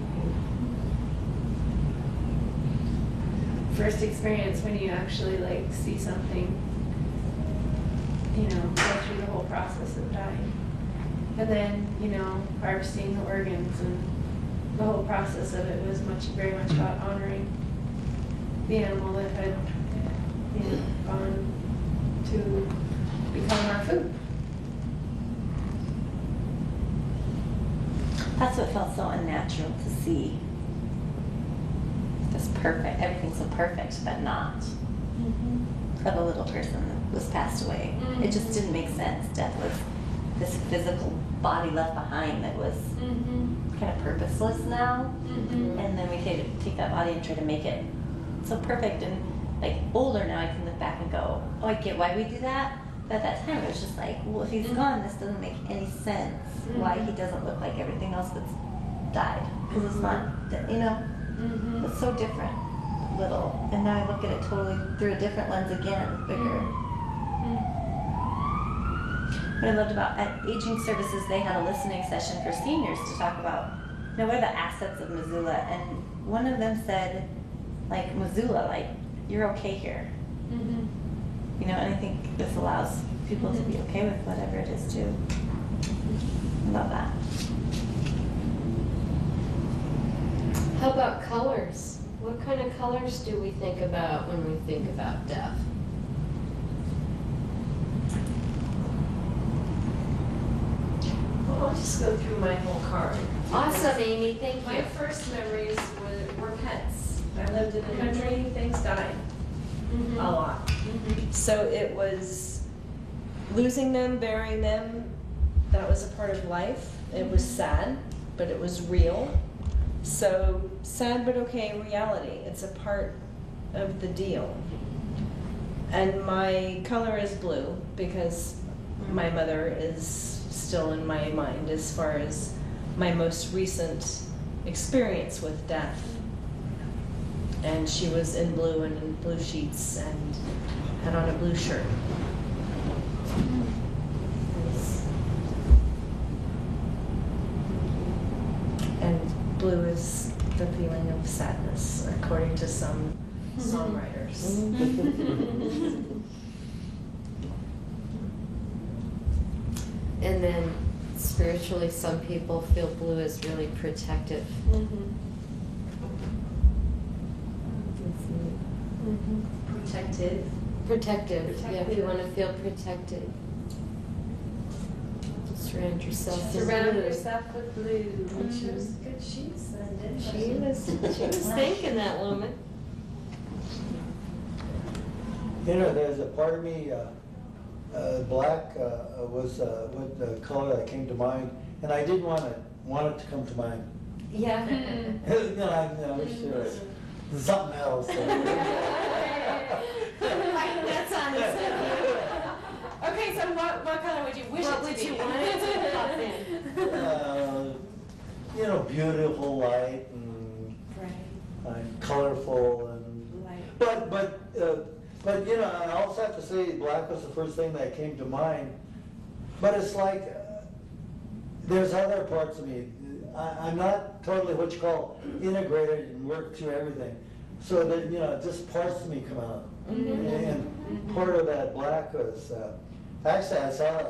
D: First experience when you actually like see something, you know, go through the whole process of dying. And then, you know, harvesting the organs, and the whole process of it was very much about honoring the animal that had, you know, gone to become our food.
A: That's what felt so unnatural to see. Just perfect, everything's so perfect, but not. Of a little person that was passed away. It just didn't make sense. Death was this physical body left behind that was kind of purposeless now. And then we take that body and try to make it so perfect. And like older now, I can look back and go, oh, I get why we do that. But at that time, it was just like, well, if he's gone, this doesn't make any sense. Why he doesn't look like everything else that's died. Because it's not, you know, it's so different. Little, and now I look at it totally through a different lens again, bigger. What I loved about at Aging Services, they had a listening session for seniors to talk about, you know, what are the assets of Missoula, and one of them said, like, Missoula, like, you're okay here. You know, and I think this allows people to be okay with whatever it is too. I love that.
B: How about colors? What kind of colors do we think about when we think about death?
I: Well, I'll just go through my whole card.
B: Awesome, Amy, thank
I: My
B: you.
I: first memories were pets. I lived in the country, things died a lot. So it was losing them, burying them, that was a part of life. It was sad, but it was real. So sad but okay reality. It's a part of the deal. And my color is blue because my mother is still in my mind as far as my most recent experience with death. And she was in blue and in blue sheets and had on a blue shirt. And blue is the feeling of sadness, according to some songwriters.
B: And then spiritually, some people feel blue is really protective.
I: Protective.
B: Protective, yeah, if you want to feel protected. Surround yourself in
I: Surround
B: blue.
I: yourself with blue. She was good shoes then, didn't she?
B: She was thinking that woman.
C: You know, there's a part of me, black was what the color that came to mind, and I didn't want it to come to mind.
B: Yeah.
C: You know, I wish there was something else.
D: That's honest. Okay, so what color would you wish
B: What
D: it to
B: would
D: be?
B: you want it to pop in?
C: You know, beautiful light and colorful and but you know, I also have to say black was the first thing that came to mind. But it's like there's other parts of me. I'm not totally what you call integrated and work through everything. So that, you know, just parts of me come out. And part of that black was actually I saw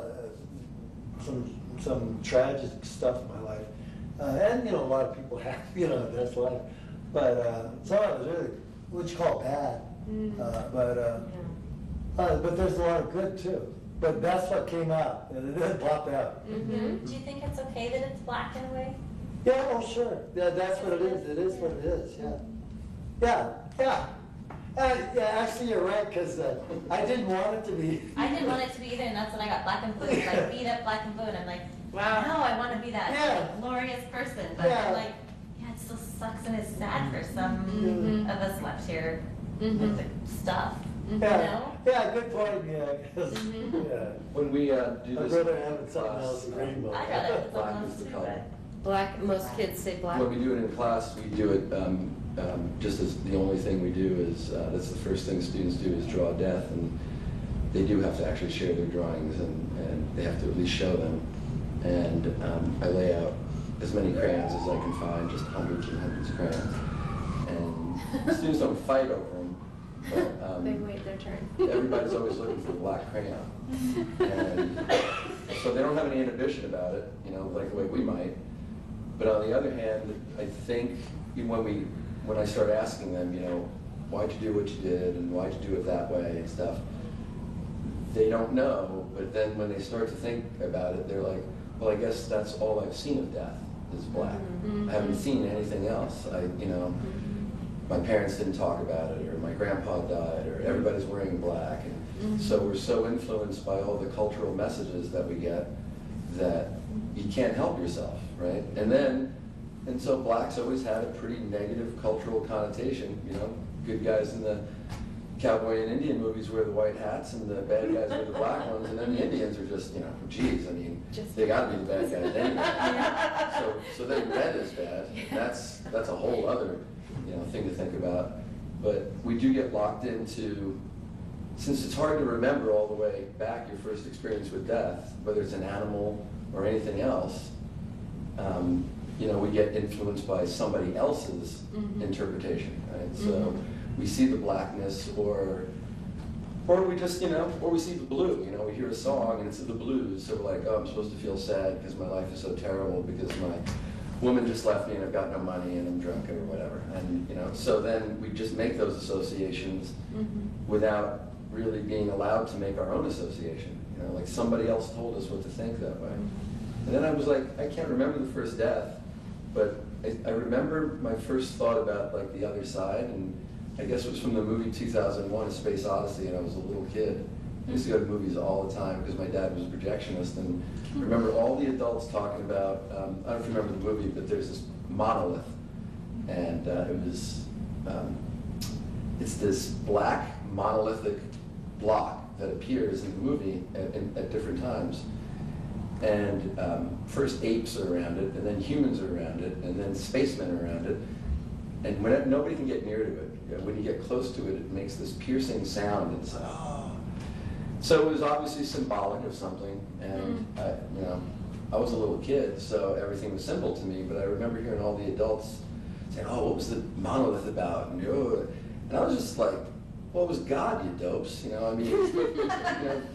C: some tragic stuff in my life, and you know, a lot of people have, you know, that's life. But some of it was really what you call bad. But there's a lot of good too. But that's what came out. It popped out.
A: Do you think it's okay that it's black in a way?
C: Yeah, oh sure. Yeah, that's what it is. It is what it is. Yeah. Yeah. Actually, you're right, because I didn't want it to be.
A: I didn't want it to be either, and that's when I got black and blue. Like beat up black and blue, and I'm like, wow, no, I want to be that like, glorious person. But I'm like, yeah, it still sucks and is sad for some of us left here with the stuff. You know?
C: Yeah, good point. Yeah, 'cause, yeah.
H: When we do
C: I'd
H: this.
C: rather have it something else than rainbow.
A: I'd rather have
H: Black
A: someone
H: is
A: else
H: the
A: too,
H: color.
A: but.
B: Black, most kids say black.
H: When we do it in class, we do it just as the only thing we do is, that's the first thing students do is draw death, and they do have to actually share their drawings, and they have to at least show them. And I lay out as many crayons as I can find, just hundreds and hundreds of crayons. And students don't fight over them, but
D: They wait their turn.
H: everybody's always looking for the black crayon. And so they don't have any inhibition about it, you know, like the way we might. But on the other hand, I think when I start asking them, you know, why'd you do what you did and why'd you do it that way and stuff, they don't know. But then when they start to think about it, they're like, well, I guess that's all I've seen of death. is black. I haven't seen anything else. My parents didn't talk about it, or my grandpa died, or everybody's wearing black. And so we're so influenced by all the cultural messages that we get that you can't help yourself, right? And so blacks always had a pretty negative cultural connotation. Good guys in the cowboy and Indian movies wear the white hats, and the bad guys wear the black ones, and then the Indians are just, geez, they gotta be the bad guys anyway. So then red is bad. That's a whole other, thing to think about. But we do get locked into, since it's hard to remember all the way back your first experience with death, whether it's an animal or anything else, we get influenced by somebody else's interpretation, right? So we see the blackness, or we just, or we see the blue. We hear a song and it's the blues, so we're like, oh, I'm supposed to feel sad because my life is so terrible because my woman just left me and I've got no money and I'm drunk or whatever. And so then we just make those associations without really being allowed to make our own association. Like somebody else told us what to think that way. And then I was like, I can't remember the first death, but I remember my first thought about like the other side, and I guess it was from the movie 2001: A Space Odyssey, and I was a little kid. I used to go to movies all the time because my dad was a projectionist, and I remember all the adults talking about, I don't know if you remember the movie, but there's this monolith, and it's this black monolithic block that appears in the movie at different times. And first apes are around it, and then humans are around it, and then spacemen are around it. And nobody can get near to it. When you get close to it, it makes this piercing sound, and it's like, oh. So it was obviously symbolic of something, and I was a little kid, so everything was simple to me, but I remember hearing all the adults saying, oh, what was the monolith about? And I was just like, well, it was God, you dopes.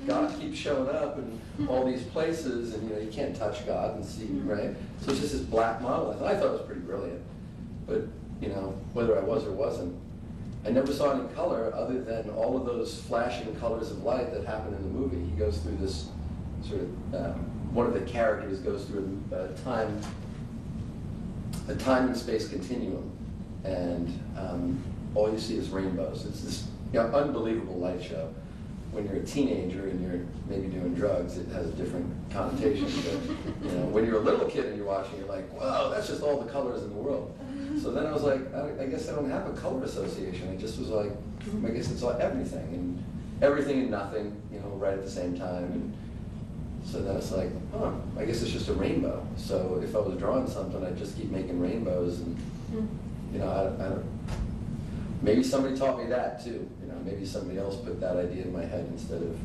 H: God keeps showing up in all these places, and you can't touch God and see, right? So it's just this black monolith. I thought it was pretty brilliant, but whether I was or wasn't, I never saw it in color other than all of those flashing colors of light that happen in the movie. He goes through this sort of, one of the characters goes through a time and space continuum, and all you see is rainbows. It's this unbelievable light show. When you're a teenager and you're maybe doing drugs, it has a different connotation. But when you're a little kid and you're watching, you're like, whoa, that's just all the colors in the world. So then I was like, I guess I don't have a color association. I just was like, I guess it's all everything and nothing, right at the same time. And so then it's like, oh, I guess it's just a rainbow. So if I was drawing something, I'd just keep making rainbows, and I don't. Maybe somebody taught me that too. Maybe somebody else put that idea in my head instead of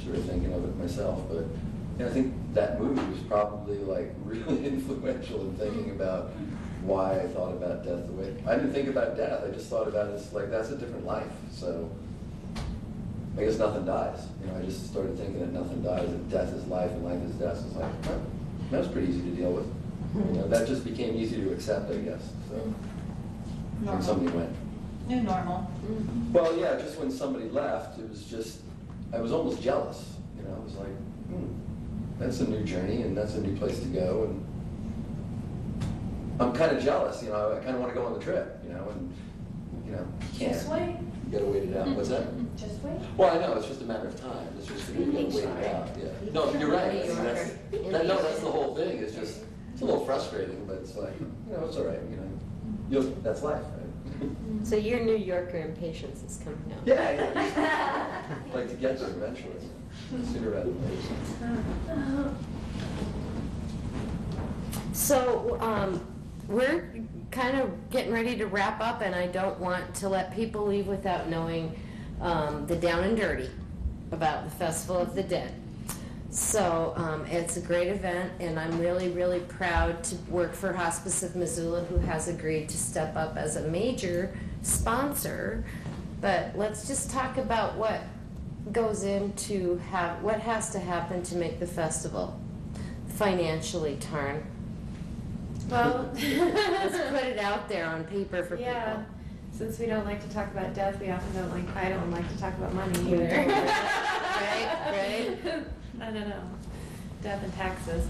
H: sort of thinking of it myself. But I think that movie was probably like really influential in thinking about why I thought about death the way I didn't think about death. I just thought about it as like that's a different life. So I guess nothing dies. I just started thinking that nothing dies, that death is life and life is death. It's like, well, that was pretty easy to deal with. That just became easy to accept, I guess. So when somebody went.
A: New normal.
H: Well, yeah, just when somebody left, it was just, I was almost jealous. I was like, that's a new journey, and that's a new place to go, and I'm kind of jealous. I kind of want to go on the trip, and you can't.
I: Just wait.
H: You gotta wait it out. What's that?
I: Just wait.
H: Well, I know, it's just a matter of time. It's just you gotta wait it out. Yeah. No, you're right. That's the whole thing. It's just, it's a little frustrating, but it's like, it's all right. That's life, right?
B: So your New Yorker impatience is coming out.
H: Yeah. I'd like to get there eventually, sooner rather than later.
B: So we're kind of getting ready to wrap up, and I don't want to let people leave without knowing the down and dirty about the Festival of the Dead. So it's a great event, and I'm really, really proud to work for Hospice of Missoula, who has agreed to step up as a major sponsor. But let's just talk about what goes into what has to happen to make the festival financially, Tarn.
J: Well,
B: Let's put it out there on paper for people.
J: Since we don't like to talk about death, I don't like to talk about money either.
B: Right.
J: I don't know. Death and taxes.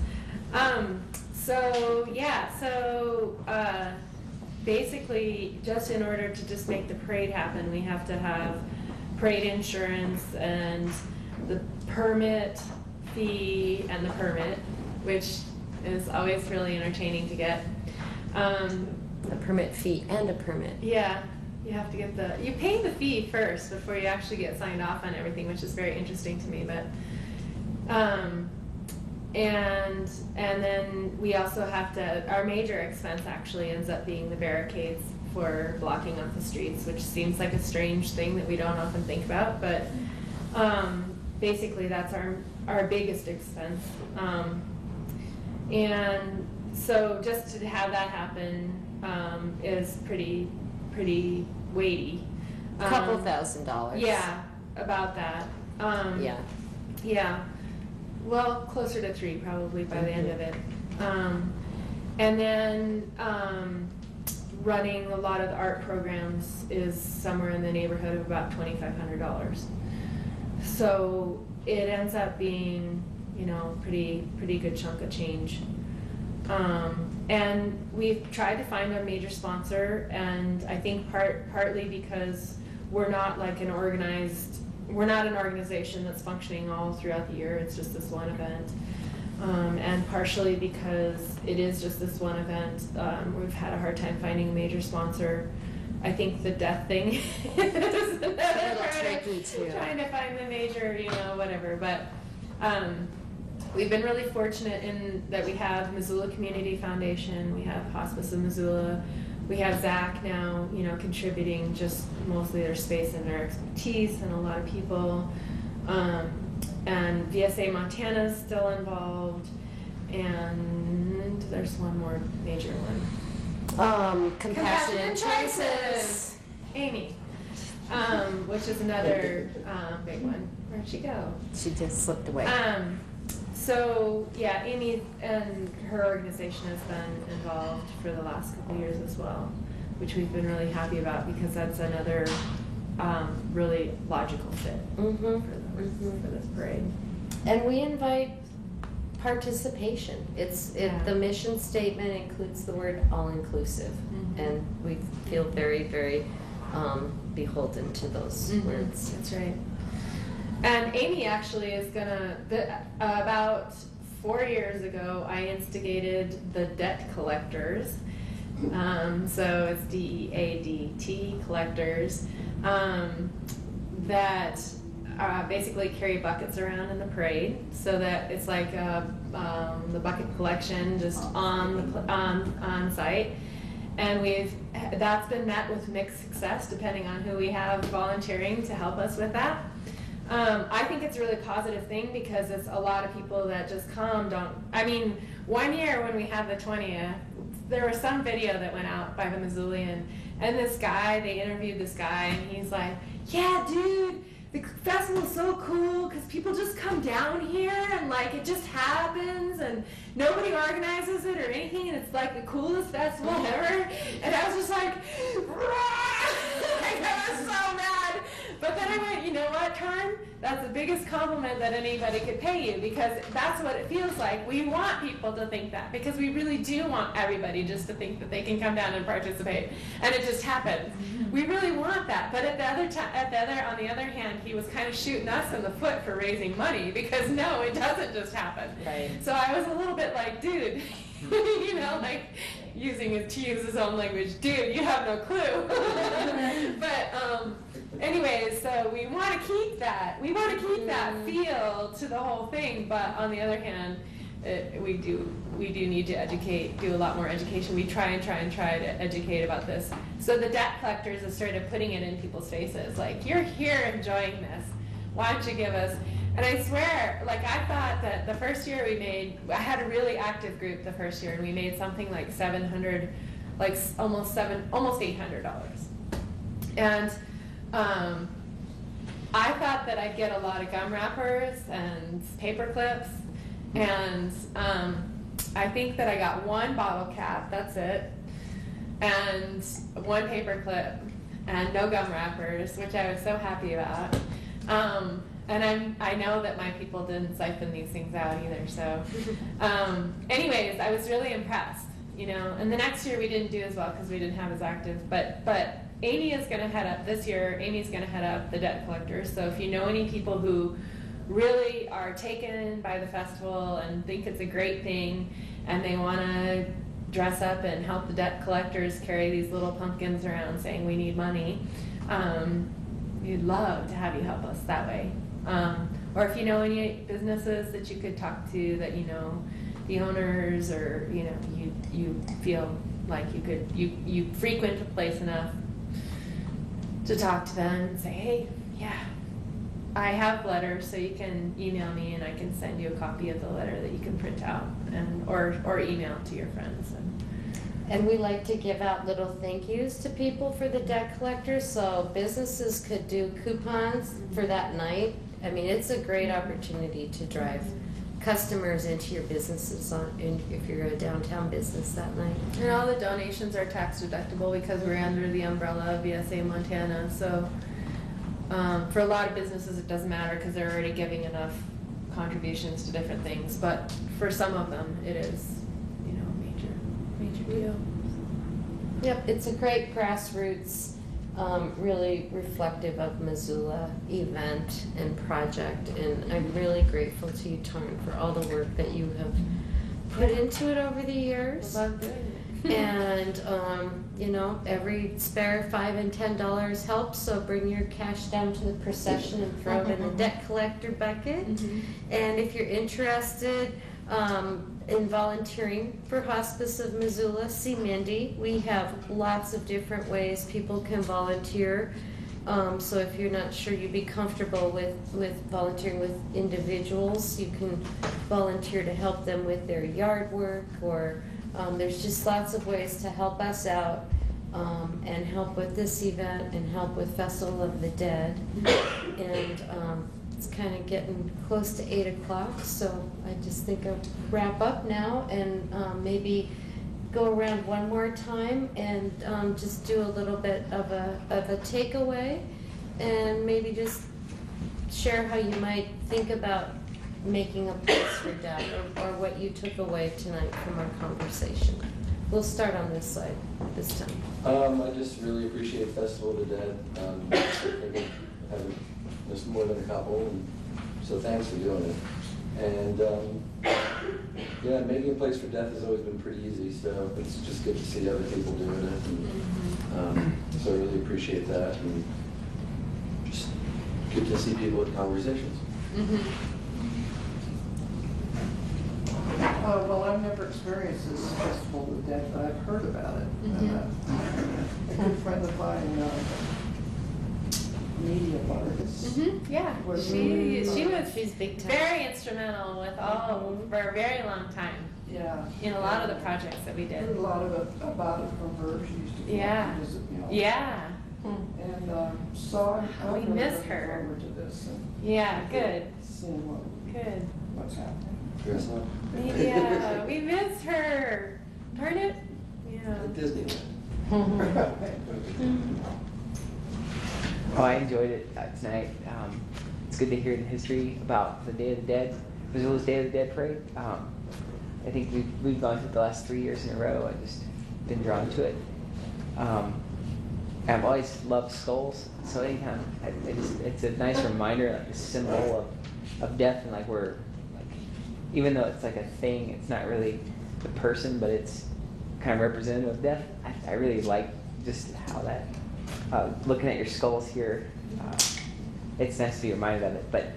D: Basically, just in order to just make the parade happen, we have to have parade insurance and the permit fee and the permit, which is always really entertaining to get.
B: A permit fee and a permit.
D: Yeah, you have to get you pay the fee first before you actually get signed off on everything, which is very interesting to me, but, and then we also have to, our major expense actually ends up being the barricades for blocking off the streets, which seems like a strange thing that we don't often think about, but, basically that's our biggest expense. And so just to have that happen, is pretty weighty.
B: Couple $1,000s.
D: Yeah, about that.
B: Yeah.
D: Yeah, well, closer to 3 probably by the end of it. And then running a lot of the art programs is somewhere in the neighborhood of about $2,500. So it ends up being, pretty good chunk of change. And we've tried to find a major sponsor, and I think partly because we're not like we're not an organization that's functioning all throughout the year, it's just this one event. And partially because it is just this one event, we've had a hard time finding a major sponsor. I think the death thing is another
B: tricky too.
D: Trying to find the major, whatever, but, we've been really fortunate in that we have Missoula Community Foundation, we have Hospice of Missoula, we have Zach now, contributing just mostly their space and their expertise and a lot of people. And VSA Montana is still involved, and there's one more major one.
B: Compassionate Choices.
D: Amy, which is another big one. Where'd she go?
B: She just slipped away.
D: So yeah, Amy and her organization has been involved for the last couple of years as well, which we've been really happy about because that's another really logical fit for this parade.
B: And we invite participation. The mission statement includes the word all-inclusive, and we feel very, very beholden to those words.
D: That's right. And Amy actually is about 4 years ago, I instigated the debt collectors. So it's DEADT collectors that basically carry buckets around in the parade, so that it's like the bucket collection just on site. And that's been met with mixed success depending on who we have volunteering to help us with that. I think it's a really positive thing because it's a lot of people that just come, one year when we had the 20th, there was some video that went out by the Missoulian, and they interviewed this guy, and he's like, yeah, dude, the festival's so cool because people just come down here and it just happens and nobody organizes it or anything, and it's like the coolest festival ever. And I was just like, I was so mad. But then I went, you know what, Tarn? That's the biggest compliment that anybody could pay you, because that's what it feels like. We want people to think that, because we really do want everybody just to think that they can come down and participate, and it just happens. We really want that. But on the other hand, he was kind of shooting us in the foot for raising money, because no, it doesn't just happen.
B: Right.
D: So I was a little bit like, dude, to use his own language, dude, you have no clue. But anyways, so we want to keep that. We want to keep that feel to the whole thing. But on the other hand, we do need to do a lot more education. We try to educate about this. So the debt collectors have started putting it in people's faces, like, you're here enjoying this. Why don't you give us? And I swear, I thought that the first year I had a really active group the first year, and we made something like $700, almost $800. And I thought that I'd get a lot of gum wrappers and paper clips, and I think that I got one bottle cap, that's it, and one paper clip, and no gum wrappers, which I was so happy about. I know that my people didn't siphon these things out either. So, anyways, I was really impressed, And the next year we didn't do as well because we didn't have as active. But Amy is going to head up this year. Amy's going to head up the debt collectors. So if you know any people who really are taken by the festival and think it's a great thing, and they want to dress up and help the debt collectors carry these little pumpkins around saying we need money, we'd love to have you help us that way. Or if you know any businesses that you could talk to that the owners, or you feel like you frequent a place enough to talk to them and say, hey, yeah, I have letters, so you can email me and I can send you a copy of the letter that you can print out or email to your friends.
B: And we like to give out little thank yous to people for the debt collectors, so businesses could do coupons for that night. I mean, it's a great opportunity to drive customers into your businesses if you're a downtown business that night.
D: And all the donations are tax deductible because we're under the umbrella of VSA Montana. So for a lot of businesses it doesn't matter because they're already giving enough contributions to different things. But for some of them it is, major deal.
B: Yep, it's a great grassroots, really reflective of Missoula event and project, and I'm really grateful to you, Tarn, for all the work that you have put into it over the years.
D: Love doing it.
B: And every spare $5 and $10 helps, so bring your cash down to the procession and throw it in the debt collector bucket. And if you're interested in volunteering for Hospice of Missoula, see Mindy. We have lots of different ways people can volunteer. So if you're not sure you'd be comfortable with volunteering with individuals, you can volunteer to help them with their yard work, or there's just lots of ways to help us out and help with this event and help with Festival of the Dead. And it's kind of getting close to 8 o'clock, so I just think I'll wrap up now and maybe go around one more time and just do a little bit of a takeaway, and maybe just share how you might think about making a place for death, or what you took away tonight from our conversation. We'll start on this side this time.
H: I just really appreciate Festival of the Dead. I haven't missed more than a couple, and so thanks for doing it. And making a place for death has always been pretty easy, so it's just good to see other people doing it. And, so I really appreciate that, and just good to see people with conversations.
G: Well, I've never experienced this Festival of the Dead, but I've heard about it. A good friend of mine, media artist.
D: Yeah,
G: Was
B: She's big time.
D: very instrumental with all for a very long time in a lot of the projects that we
G: I heard
D: did.
G: a lot of it about it from her. She used to come
D: Yeah.
G: and visit me all the
D: Yeah.
G: And so I'm
D: We
G: really
D: miss
G: looking
D: her.
G: forward to this and
D: Yeah, good,
G: seeing
D: good.
G: what's happening.
H: Dress up.
D: Yeah, we miss her. Darn it. Yeah.
H: At Disneyland.
F: Oh, I enjoyed it tonight. It's good to hear the history about the Day of the Dead, Missoula's Day of the Dead parade. I think we've gone through the last 3 years in a row. I've just been drawn to it. I've always loved skulls, so anytime it's a nice reminder, like a symbol of death, and like even though it's like a thing, it's not really the person, but it's kind of representative of death. I really like just how that. Looking at your skulls here, it's nice to be reminded of it. But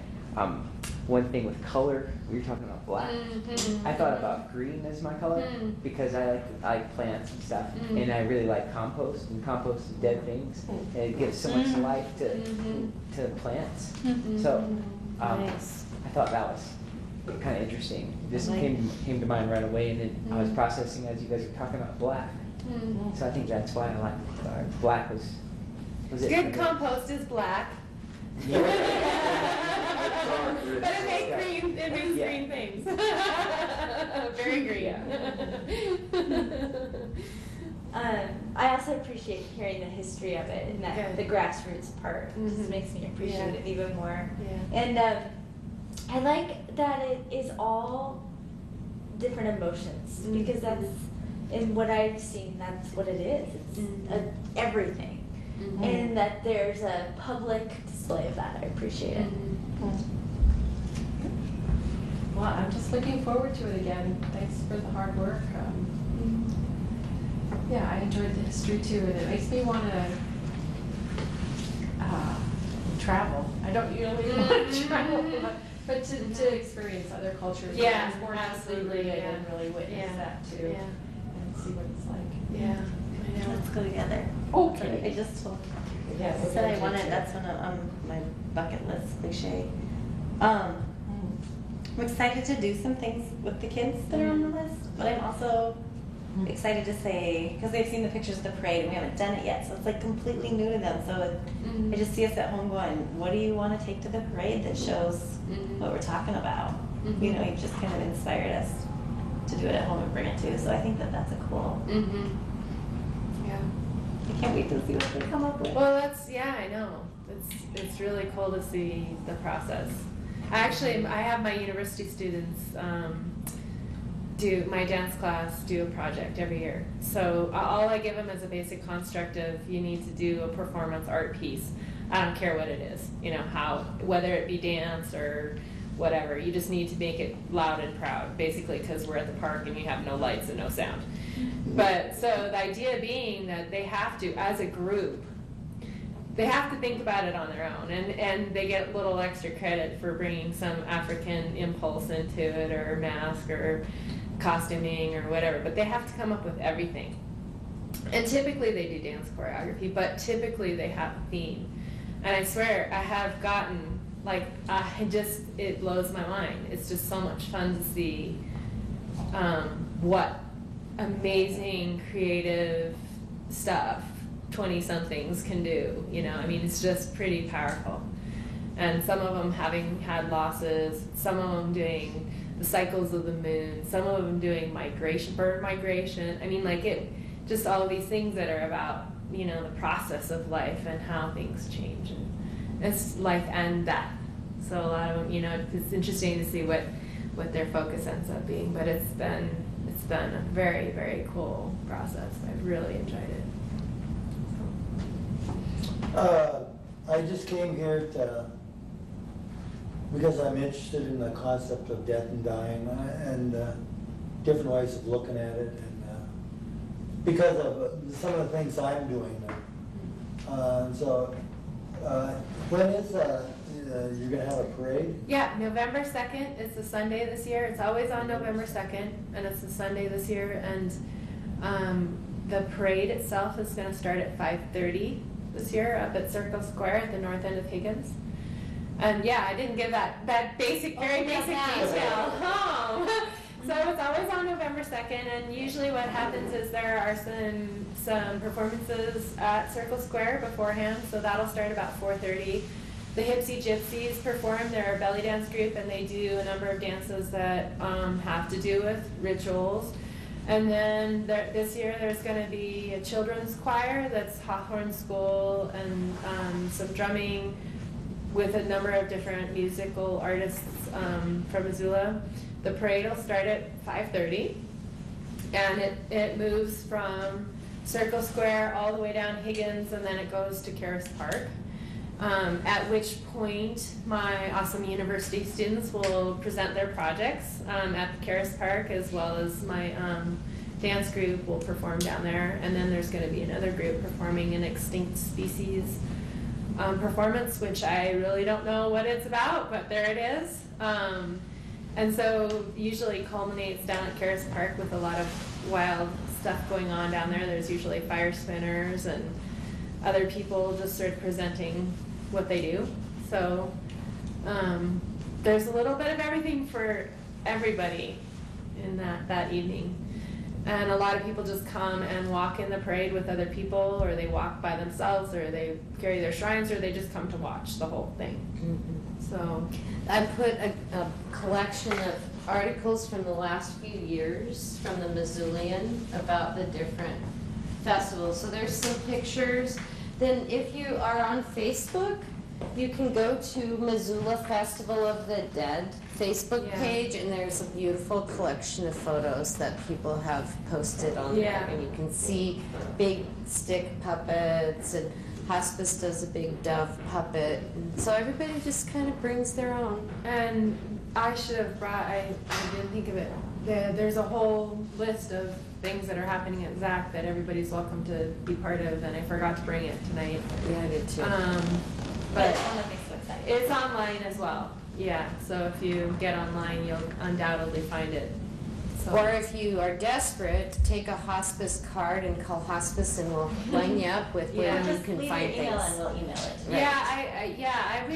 F: one thing with color, we were talking about black. I thought about green as my color because I like plants and stuff, and I really like compost. And compost is dead things, and it gives so much life to plants. So
B: Nice.
F: I thought that was kind of interesting. It just came to mind right away, and then I was processing as you guys were talking about black. So I think that's why I like black was it
D: Good compost is black.
F: Yeah.
D: But it makes green things. Very green.
E: I I also appreciate hearing the history of it and that the grassroots part just makes me appreciate it even more.
D: Yeah.
E: And I like that it is all different emotions because that's, in what I've seen, that's what it is. It's everything. And that there's a public display of that. I appreciate it.
J: Well, I'm just looking forward to it again. Thanks for the hard work. Yeah, I enjoyed the history too, and it makes me want to travel. I don't usually want to travel, but to experience other cultures.
D: Yeah,
J: more
D: absolutely,
J: deeply
D: yeah.
J: and really witness that too,
D: Yeah.
J: and see what it's like.
D: Yeah. I know.
A: Let's go together.
J: Okay.
A: I just told,
J: Yeah,
A: I said I wanted, that's one of my bucket list cliche. I'm excited to do some things with the kids that are on the list, but I'm also excited to say, because they've seen the pictures of the parade and we haven't done it yet, so it's like completely new to them. So I just see us at home going, what do you want to take to the parade that shows what we're talking about? You know, you've just kind of inspired us to do it at home and bring it to. So I think that that's a cool.
D: Yeah.
A: I can't wait to see what they come up with.
D: Well, I know. It's really cool to see the process. I have my university students do my dance class, do a project every year. So all I give them is a basic construct of you need to do a performance art piece. I don't care what it is, you know, whether it be dance or whatever. You just need to make it loud and proud, basically, because we're at the park and you have no lights and no sound. But so the idea being that they have to, as a group, they have to think about it on their own, and they get a little extra credit for bringing some African impulse into it, or mask, or costuming, or whatever, but they have to come up with everything. And typically they do dance choreography, but typically they have a theme. And I swear, I have gotten, like, it blows my mind. It's just so much fun to see what amazing creative stuff 20-somethings can do, you know. I mean, it's just pretty powerful. And some of them having had losses, some of them doing the cycles of the moon, some of them doing bird migration. I mean, like, just all of these things that are about, you know, the process of life and how things change. And it's life and death. So a lot of them, you know, it's interesting to see what their focus ends up being. But it's been a very, very cool process. I've really enjoyed it.
C: I just came here because I'm interested in the concept of death and dying and different ways of looking at it, and because of some of the things I'm doing. When is you're going to have a parade?
D: Yeah, November 2nd. It's a Sunday this year. It's always on November 2nd, and it's a Sunday this year. And the parade itself is going to start at 5:30 this year up at Circle Square at the north end of Higgins. And yeah, I didn't give that very basic detail home. So it's always on November 2nd, and usually what happens is there are some performances at Circle Square beforehand, so that'll start about 4:30. The Hipsy Gypsies perform. They're a belly dance group, and they do a number of dances that have to do with rituals. And then this year there's going to be a children's choir that's Hawthorne School, and some drumming with a number of different musical artists from Missoula. The parade will start at 5:30, and it moves from Circle Square all the way down Higgins, and then it goes to Karis Park. At which point my awesome university students will present their projects at the Karis Park, as well as my dance group will perform down there. And then there's going to be another group performing an extinct species performance, which I really don't know what it's about, but there it is. And so usually culminates down at Karis Park with a lot of wild stuff going on down there. There's usually fire spinners and other people just sort of presenting what they do. So there's a little bit of everything for everybody in that evening. And a lot of people just come and walk in the parade with other people, or they walk by themselves, or they carry their shrines, or they just come to watch the whole thing. So
B: I put a collection of articles from the last few years from the Missoulian about the different festival. So there's some pictures. Then if you are on Facebook, you can go to Missoula Festival of the Dead Facebook
D: Yeah.
B: page, and there's a beautiful collection of photos that people have posted on there.
D: Yeah.
B: And you can see big stick puppets, and Hospice does a big dove puppet. And so everybody just kind of brings their own.
D: And I should have brought, I didn't think of it. There's a whole list of things that are happening at ZAC that everybody's welcome to be part of, and I forgot to bring it tonight.
B: Yeah, I did too.
D: But
A: it's on the Facebook site.
D: it's online as well, yeah, so if you get online, you'll undoubtedly find it. So-
B: Or if you are desperate, take a hospice card and call hospice, and we'll line you up with where
D: Yeah.
B: you
A: Just
B: can
A: leave
B: find
A: your email
B: things.
A: and we'll email it.
D: Yeah,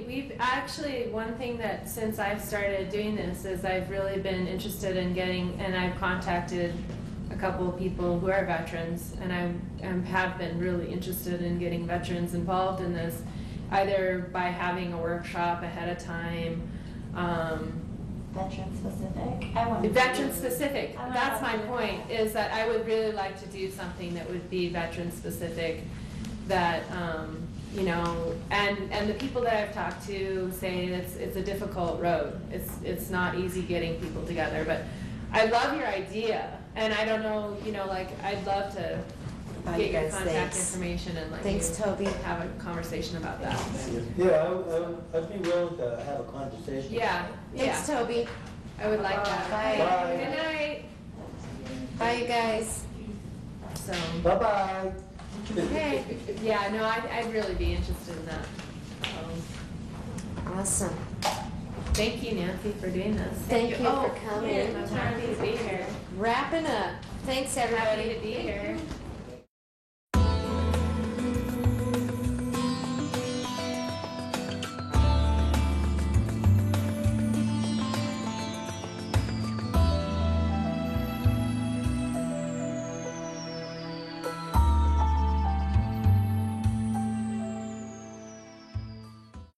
D: we've actually, one thing that since I've started doing this is I've really been interested in getting, and I've contacted a couple of people who are veterans, and have been really interested in getting veterans involved in this, either by having a workshop ahead of time,
A: Veteran specific. I want.
D: veteran specific,
A: I want
D: that's my
A: to do
D: point,
A: that.
D: is that I would really like to do something that would be veteran specific, that, you know, and the people that I've talked to say it's a difficult road. It's not easy getting people together, but I love your idea, and I don't know, you know, like, I'd love to
B: Bye,
D: get your
B: guys.
D: contact
B: Thanks.
D: information and let
B: Thanks,
D: you
B: Toby.
D: have a conversation about that.
C: Yeah, I'd be willing to have a conversation.
D: Yeah,
B: Thanks,
D: yeah,
B: Toby.
D: I would like that.
B: Bye.
C: Bye.
D: Good night.
B: Bye, you guys.
D: So.
C: Bye-bye.
D: Okay, yeah, no, I'd really be interested in that. So,
B: Awesome.
D: thank you, Nancy, for doing this.
B: Thank you
A: Oh,
B: for coming.
A: I'm happy to be here.
B: Wrapping up. Thanks, everybody.
D: Happy to be here.